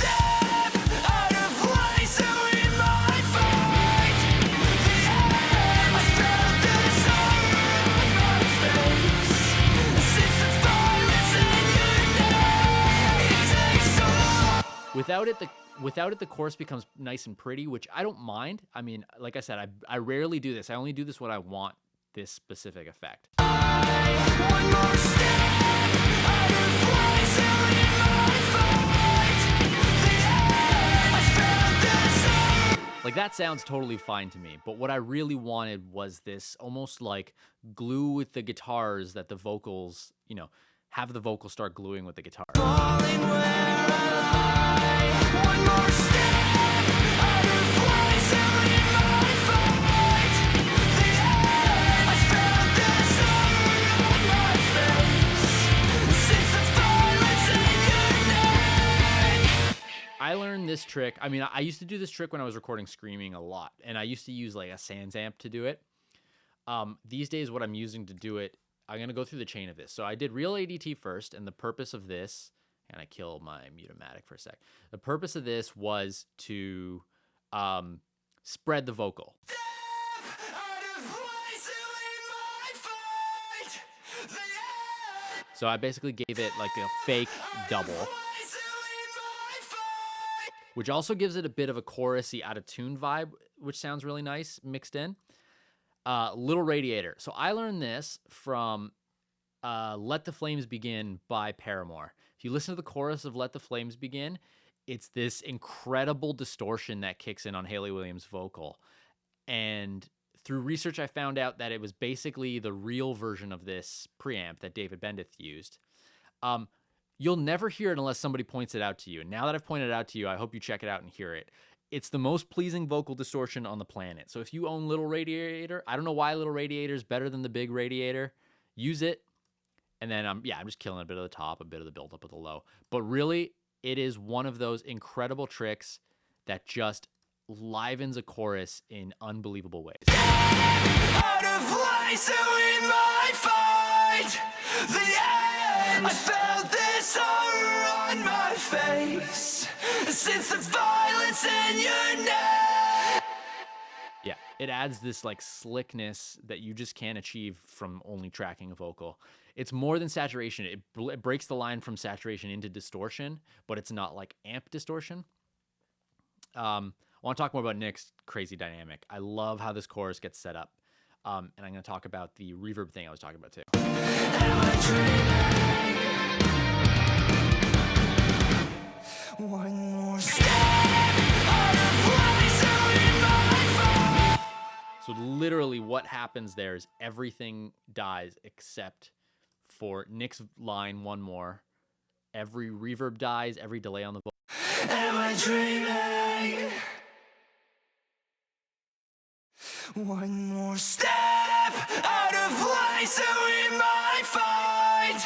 Without it, the chorus becomes nice and pretty, which I don't mind. I mean, like I said, I rarely do this. I only do this when I want this specific effect. Like, that sounds totally fine to me, but what I really wanted was this almost like glue with the guitars that the vocals, have the vocals start gluing with the guitar. I learned this trick. I mean, I used to do this trick when I was recording screaming a lot, and I used to use like a Sans amp to do it. These days, what I'm using to do it, I'm going to go through the chain of this. So I did real ADT first, and the purpose of this, and I kill my Mute-O-Matic for a sec. The purpose of this was to spread the vocal. So I basically gave it like a fake double, which also gives it a bit of a chorusy, out-of-tune vibe, which sounds really nice mixed in. Little Radiator. So I learned this from Let the Flames Begin by Paramore. If you listen to the chorus of Let the Flames Begin, it's this incredible distortion that kicks in on Hayley Williams' vocal. And through research, I found out that it was basically the real version of this preamp that David Bendeth used. You'll never hear it unless somebody points it out to you. And now that I've pointed it out to you, I hope you check it out and hear it. It's the most pleasing vocal distortion on the planet. So if you own Little Radiator, I don't know why Little Radiator is better than the Big Radiator. Use it. And then I'm just killing a bit of the top, a bit of the build up of the low. But really, it is one of those incredible tricks that just livens a chorus in unbelievable ways. Out of place, we might find the end. I felt this horror on my face since the violence in your neck. Yeah, it adds this like slickness that you just can't achieve from only tracking a vocal. It's more than saturation. It breaks the line from saturation into distortion, but it's not like amp distortion. I want to talk more about Nick's crazy dynamic. I love how this chorus gets set up. And I'm going to talk about the reverb thing I was talking about too. One more step. So literally what happens there is everything dies except for Nick's line, one more. Every reverb dies, every delay on the vocal. Am I dreaming? One more step out of place that we might find.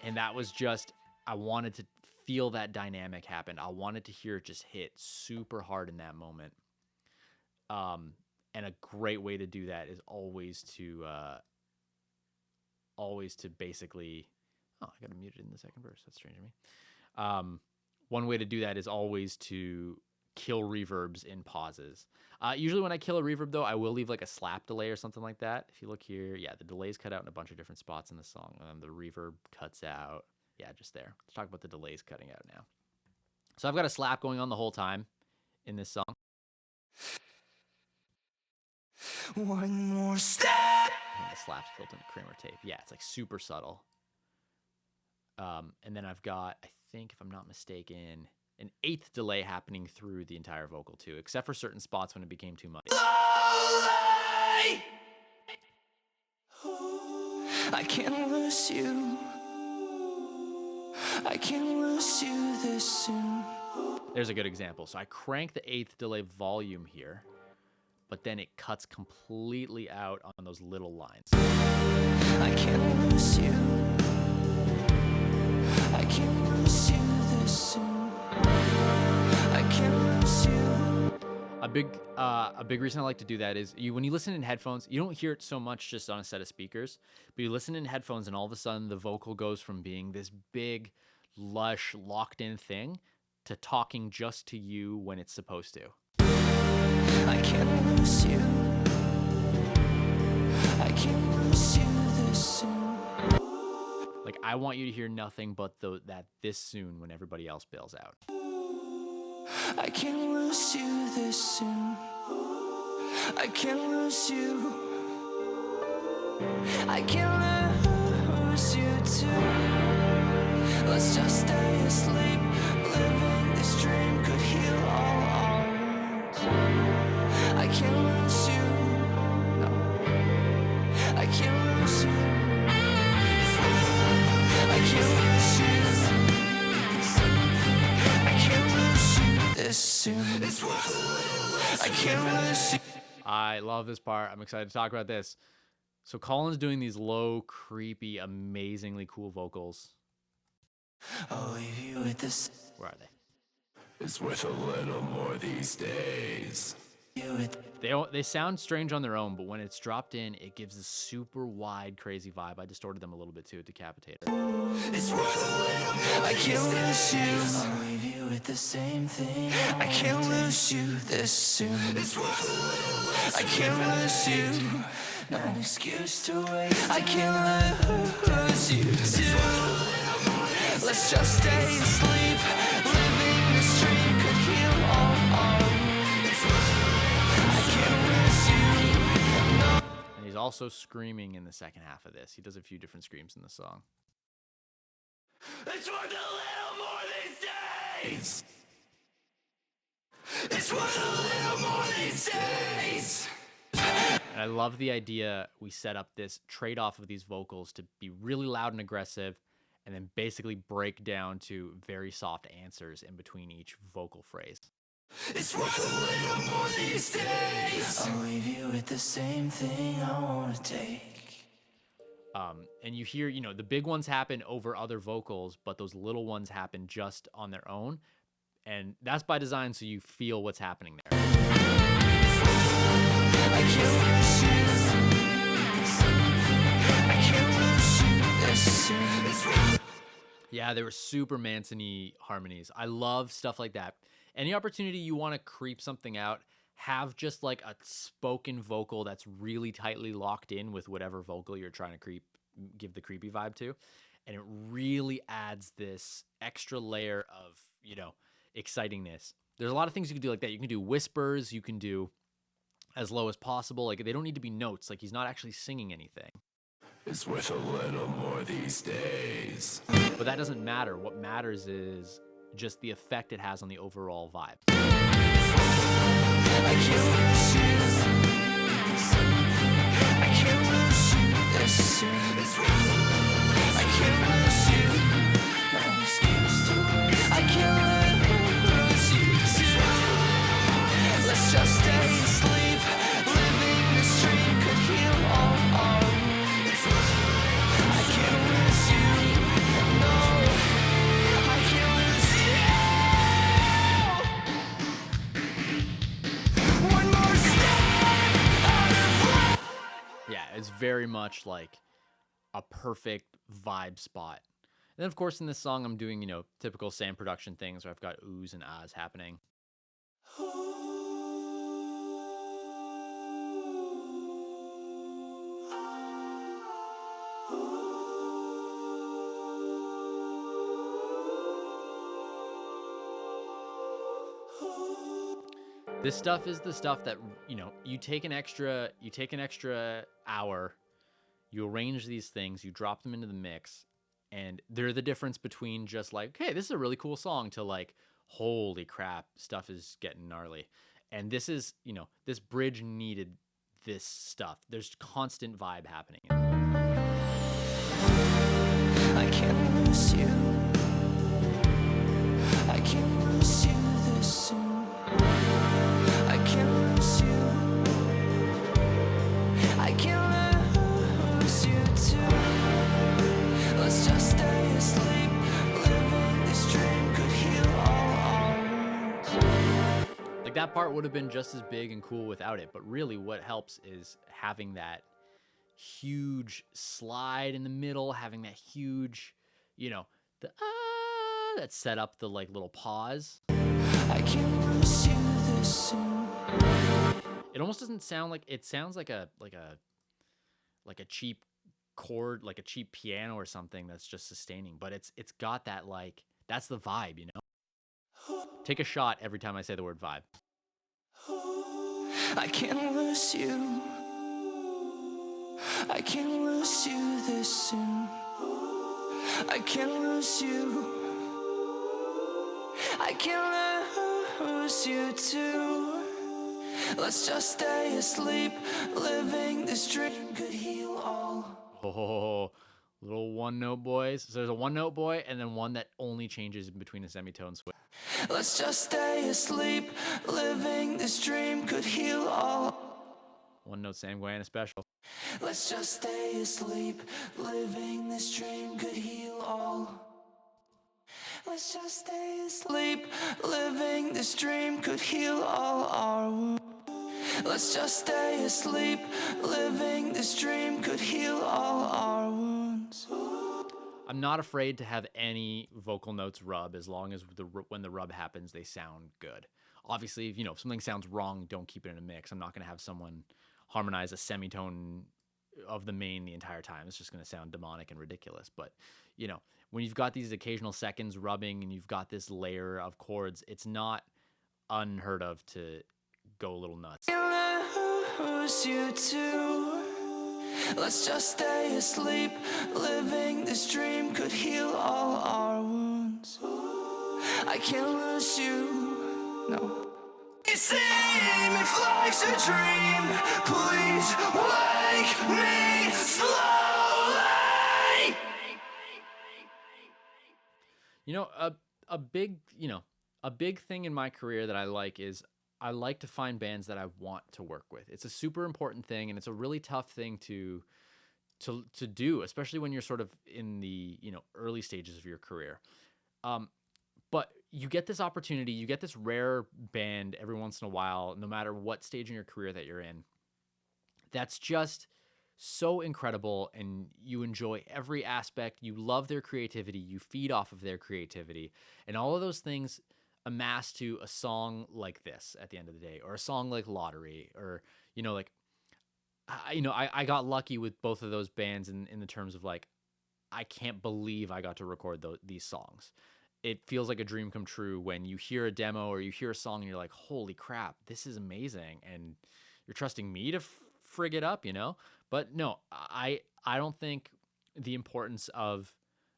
And that was just, I wanted to feel that dynamic happen. I wanted to hear it just hit super hard in that moment. And a great way to do that is always to basically. Oh, I got muted in the second verse. That's strange to me. One way to do that is always to kill reverbs in pauses. Usually when I kill a reverb, though, I will leave like a slap delay or something like that. If you look here, yeah, the delay's cut out in a bunch of different spots in the song. The reverb cuts out. Yeah, just there. Let's talk about the delays cutting out now. So I've got a slap going on the whole time in this song. One more step. And the slap's built into Kramer tape. Yeah, it's like super subtle. And then I've got, I think, if I'm not mistaken, an eighth delay happening through the entire vocal too, except for certain spots when it became too much. I can't lose you. I can't lose you this soon. There's a good example. So I crank the eighth delay volume here, but then it cuts completely out on those little lines. I can't lose you. I can't lose you this soon. I can't lose you. A big reason I like to do that is when you listen in headphones, you don't hear it so much just on a set of speakers, but you listen in headphones and all of a sudden the vocal goes from being this big, lush, locked in thing to talking just to you when it's supposed to. I can't lose you. I can't lose you this soon. Like, I want you to hear nothing but that this soon when everybody else bails out. I can't lose you this soon. I can't lose you. I can't lose you too. Let's just stay asleep. Living this dream could heal all our wounds. I can't lose you. No. I can't lose you. I can't lose you. I can't lose you this soon. I can't lose you. I love this part. I'm excited to talk about this. So Colin's doing these low, creepy, amazingly cool vocals. I'll leave you with this. Where are they? It's worth a little more these days. They sound strange on their own, but when it's dropped in, it gives a super wide, crazy vibe. I distorted them a little bit too, Decapitator. It's worth a little more. I can't lose you. I'll leave you with the same thing. I can't lose you this soon. It's worth a little. I can't lose you. No excuse to wait. I can't lose you too. Let's just stay asleep. Living this dream could heal all our wounds. I can't lose you. No. And he's also screaming in the second half of this. He does a few different screams in the song. It's worth a little more these days. It's worth a little more these days. And I love the idea we set up this trade-off of these vocals to be really loud and aggressive, and then basically break down to very soft answers in between each vocal phrase. It's worth a little more these days. I'll leave you with the same thing I want to take. And you hear, the big ones happen over other vocals, but those little ones happen just on their own. And that's by design, so you feel what's happening there. I can't lose you. I can't lose you this soon. Yeah, they were super Manson-y harmonies. I love stuff like that. Any opportunity you want to creep something out, have just like a spoken vocal that's really tightly locked in with whatever vocal you're trying to give the creepy vibe to. And it really adds this extra layer of, excitingness. There's a lot of things you can do like that. You can do whispers. You can do as low as possible. Like, they don't need to be notes. Like, he's not actually singing anything. It's worth a little more these days. But that doesn't matter. What matters is just the effect it has on the overall vibe. I can't lose you. I can't lose you this soon. I can't lose you. No excuse to wait. I can't lose you too. Let's just stay asleep. Living this dream could heal all our wounds. I can't lose you. No, I can't lose you. very much like a perfect vibe spot. And then, of course, in this song, I'm doing, typical Sam production things where I've got oohs and ahs happening. This stuff is the stuff that, you take an extra hour, you arrange these things, you drop them into the mix, and they're the difference between just like, hey, this is a really cool song to like, holy crap, stuff is getting gnarly. And this is, this bridge needed this stuff. There's constant vibe happening. I can't lose you. I can't lose you this soon. I can't lose you. I can't lose you too. Let's just stay asleep. Living this dream could heal all our wounds. Like that part would have been just as big and cool without it. But really what helps is having that huge slide in the middle, having that huge, that set up the like little pause. I can't lose you this soon. It almost doesn't sound like, it sounds like a cheap chord, like a cheap piano or something that's just sustaining, but it's got that like, that's the vibe, Take a shot every time I say the word vibe. I can't lose you. I can't lose you this soon. I can't lose you. I can't lose you too. Let's just stay asleep. Living this dream could heal all. Oh, little one note boys. So there's a one note boy and then one that only changes in between a semitone switch. Let's just stay asleep. Living this dream could heal all. One note Sam Guyana special. Let's just stay asleep. Living this dream could heal all. Let's just stay asleep. Living this dream could heal all our wounds. Let's just stay asleep. Living this dream could heal all our wounds. I'm not afraid to have any vocal notes rub as long as when the rub happens, they sound good. Obviously, if something sounds wrong, don't keep it in a mix. I'm not going to have someone harmonize a semitone of the main the entire time. It's just going to sound demonic and ridiculous. But, when you've got these occasional seconds rubbing and you've got this layer of chords, it's not unheard of to go a little nuts. Lose you too. Let's just stay asleep. Living this dream could heal all our wounds. I can't lose you. No. You see me flash a dream. Please wake me slowly. A big thing in my career that I like is I like to find bands that I want to work with. It's a super important thing, and it's a really tough thing to do, especially when you're sort of in the early stages of your career. But you get this opportunity, you get this rare band every once in a while, no matter what stage in your career that you're in. That's just so incredible, and you enjoy every aspect. You love their creativity, you feed off of their creativity, and all of those things amass to a song like this at the end of the day, or a song like Lottery, or I got lucky with both of those bands in the terms of like, I can't believe I got to record these songs. It feels like a dream come true when you hear a demo or you hear a song and you're like, holy crap, this is amazing, and you're trusting me to frig it up, But no, I don't think the importance of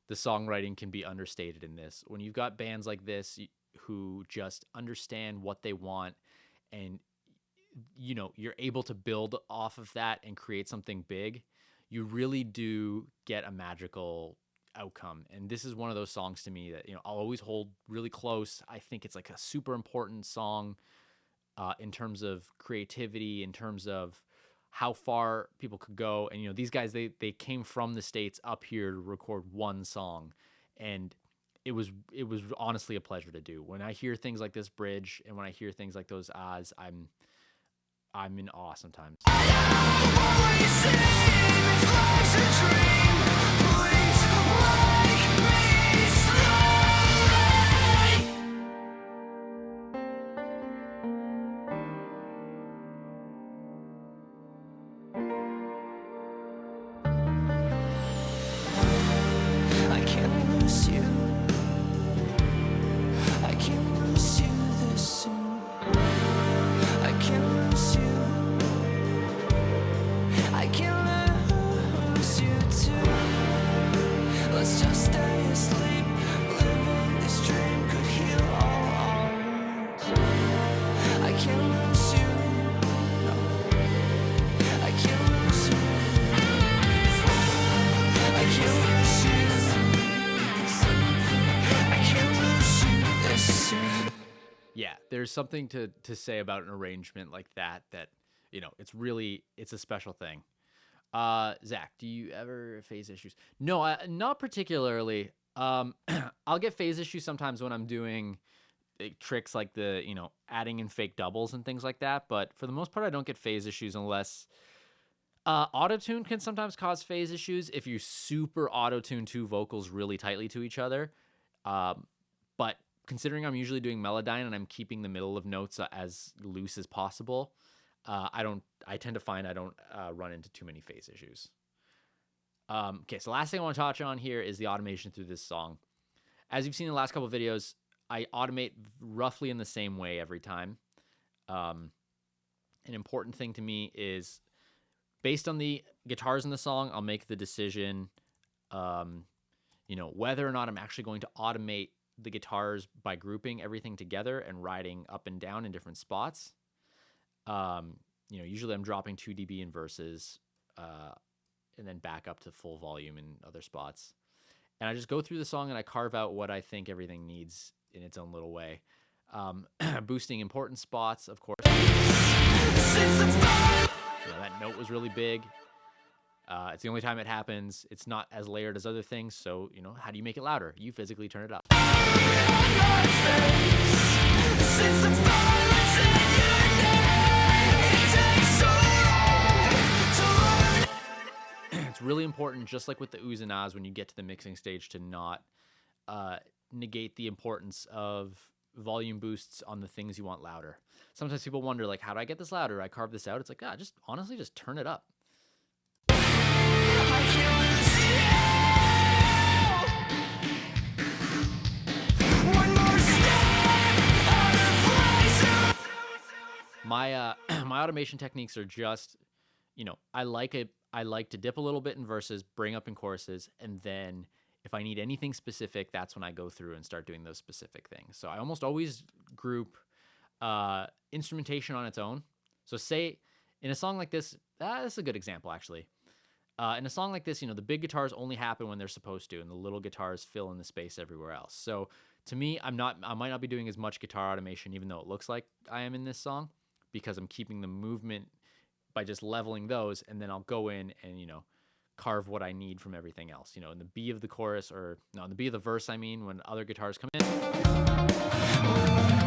the songwriting can be understated in this. When you've got bands like this who just understand what they want, and you're able to build off of that and create something big, you really do get a magical outcome. And this is one of those songs to me that I'll always hold really close. I think it's like a super important song in terms of creativity, in terms of how far people could go. And these guys, they came from the States up here to record one song, and it was honestly a pleasure to do. When I hear things like this bridge and when I hear things like those I'm in awe sometimes. butterflies a dream. Please wake me slowly. I can't lose you. I can't lose you this soon. I can't lose you. I can't lose you too. Let's just stay asleep. Living this dream could heal all our wounds. I can't lose you. No. I can't lose you. I can't lose you. I can't lose you this soon. Yeah, there's something to say about an arrangement like that it's a special thing. Zach, do you ever phase issues? No, not particularly. I'll get phase issues sometimes when I'm doing tricks like adding in fake doubles and things like that. But for the most part, I don't get phase issues unless autotune can sometimes cause phase issues if you super auto-tune two vocals really tightly to each other. But considering I'm usually doing Melodyne and I'm keeping the middle of notes as loose as possible, I tend to find I don't run into too many phase issues. Okay, so last thing I want to touch on here is the automation through this song. As you've seen in the last couple of videos, I automate roughly in the same way every time. An important thing to me is based on the guitars in the song, I'll make the decision, whether or not I'm actually going to automate the guitars by grouping everything together and riding up and down in different spots. Usually I'm dropping 2 dB in verses, and then back up to full volume in other spots. And I just go through the song and I carve out what I think everything needs in its own little way. Boosting important spots, of course. That note was really big. It's the only time it happens. It's not as layered as other things. So, how do you make it louder? You physically turn it up. It's really important, just like with the oohs and ahs, when you get to the mixing stage, to not negate the importance of volume boosts on the things you want louder. Sometimes people wonder, like, how do I get this louder? I carve this out. It's like, just honestly, just turn it up. My my automation techniques are just, I like to dip a little bit in verses, bring up in choruses, and then if I need anything specific, that's when I go through and start doing those specific things. So I almost always group instrumentation on its own. So say in a song like this, that's a good example actually. In a song like this, the big guitars only happen when they're supposed to, and the little guitars fill in the space everywhere else. So to me, I might not be doing as much guitar automation, even though it looks like I am in this song, because I'm keeping the movement by just leveling those, and then I'll go in and, carve what I need from everything else. In the B of the chorus, in the B of the verse, when other guitars come in.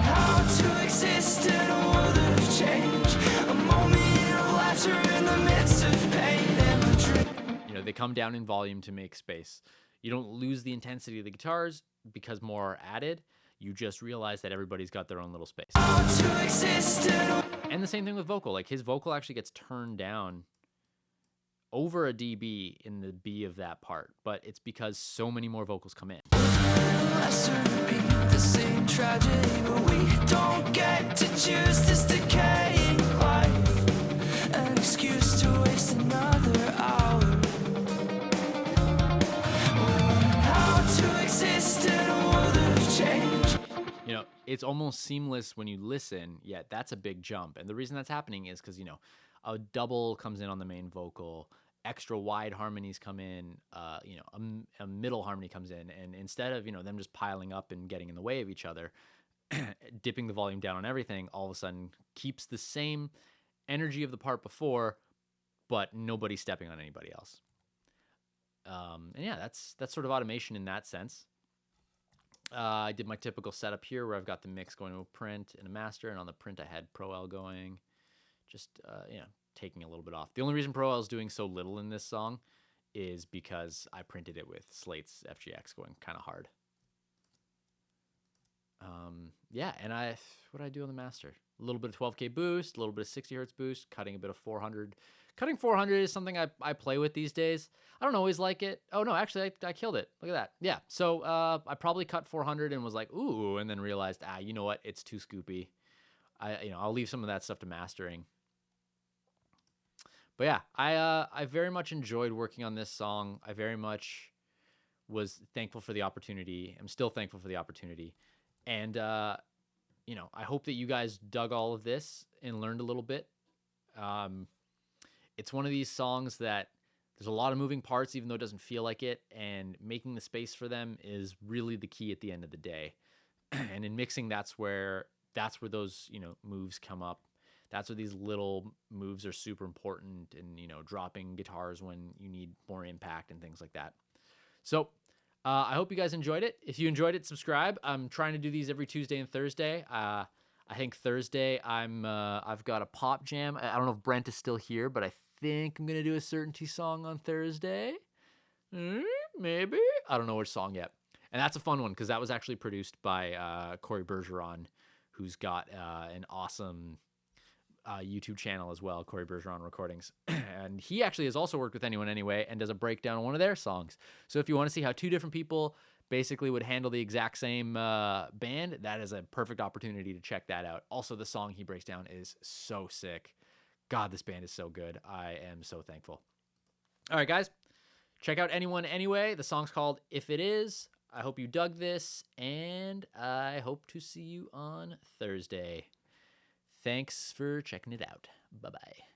How to exist in a world of change, a moment of laughter in the midst of pain and a dream. They come down in volume to make space. You don't lose the intensity of the guitars because more are added. You just realize that everybody's got their own little space. How to exist in a And the same thing with vocal. Like, his vocal actually gets turned down over a dB in the B of that part, but it's because so many more vocals come in. lesser repeat the same tragedy, but we don't get to choose this decaying life. An excuse to waste another hour. How to exist in a world of change. It's almost seamless when you listen, yet that's a big jump. And the reason that's happening is because, a double comes in on the main vocal, extra wide harmonies come in, a middle harmony comes in, and instead of, them just piling up and getting in the way of each other, dipping the volume down on everything, all of a sudden keeps the same energy of the part before, but nobody stepping on anybody else. And yeah, that's sort of automation in that sense. I did my typical setup here where I've got the mix going to a print and a master, and on the print I had Pro L going, just taking a little bit off. The only reason Pro L is doing so little in this song is because I printed it with Slate's FGX going kind of hard. Yeah, and what did I do on the master? A little bit of 12K boost, a little bit of 60 hertz boost, cutting a bit of 400. Cutting 400 is something I play with these days. I don't always like it. Oh no, actually I killed it. Look at that. Yeah, so I probably cut 400 and was like, ooh, and then realized, you know what? It's too scoopy. I'll leave some of that stuff to mastering. But yeah, I very much enjoyed working on this song. I very much was thankful for the opportunity. I'm still thankful for the opportunity. And, I hope that you guys dug all of this and learned a little bit. It's one of these songs that there's a lot of moving parts, even though it doesn't feel like it. And making the space for them is really the key at the end of the day. And in mixing, that's where those, moves come up. That's where these little moves are super important, and, dropping guitars when you need more impact and things like that. So I hope you guys enjoyed it. If you enjoyed it, subscribe. I'm trying to do these every Tuesday and Thursday. I think Thursday I've got a pop jam. I don't know if Brent is still here, but I think I'm going to do a Certainty song on Thursday. Maybe. I don't know which song yet. And that's a fun one because that was actually produced by Corey Bergeron, who's got an awesome YouTube channel as well, Corey Bergeron Recordings. And he actually has also worked with Anyone Anyway and does a breakdown on one of their songs. So if you want to see how two different people basically would handle the exact same band, that is a perfect opportunity to check that out. Also, the song he breaks down is so sick. God, this band is so good. I am so thankful. All right, guys, check out Anyone Anyway. The song's called If It Is. I hope you dug this, and I hope to see you on Thursday. Thanks for checking it out. Bye-bye.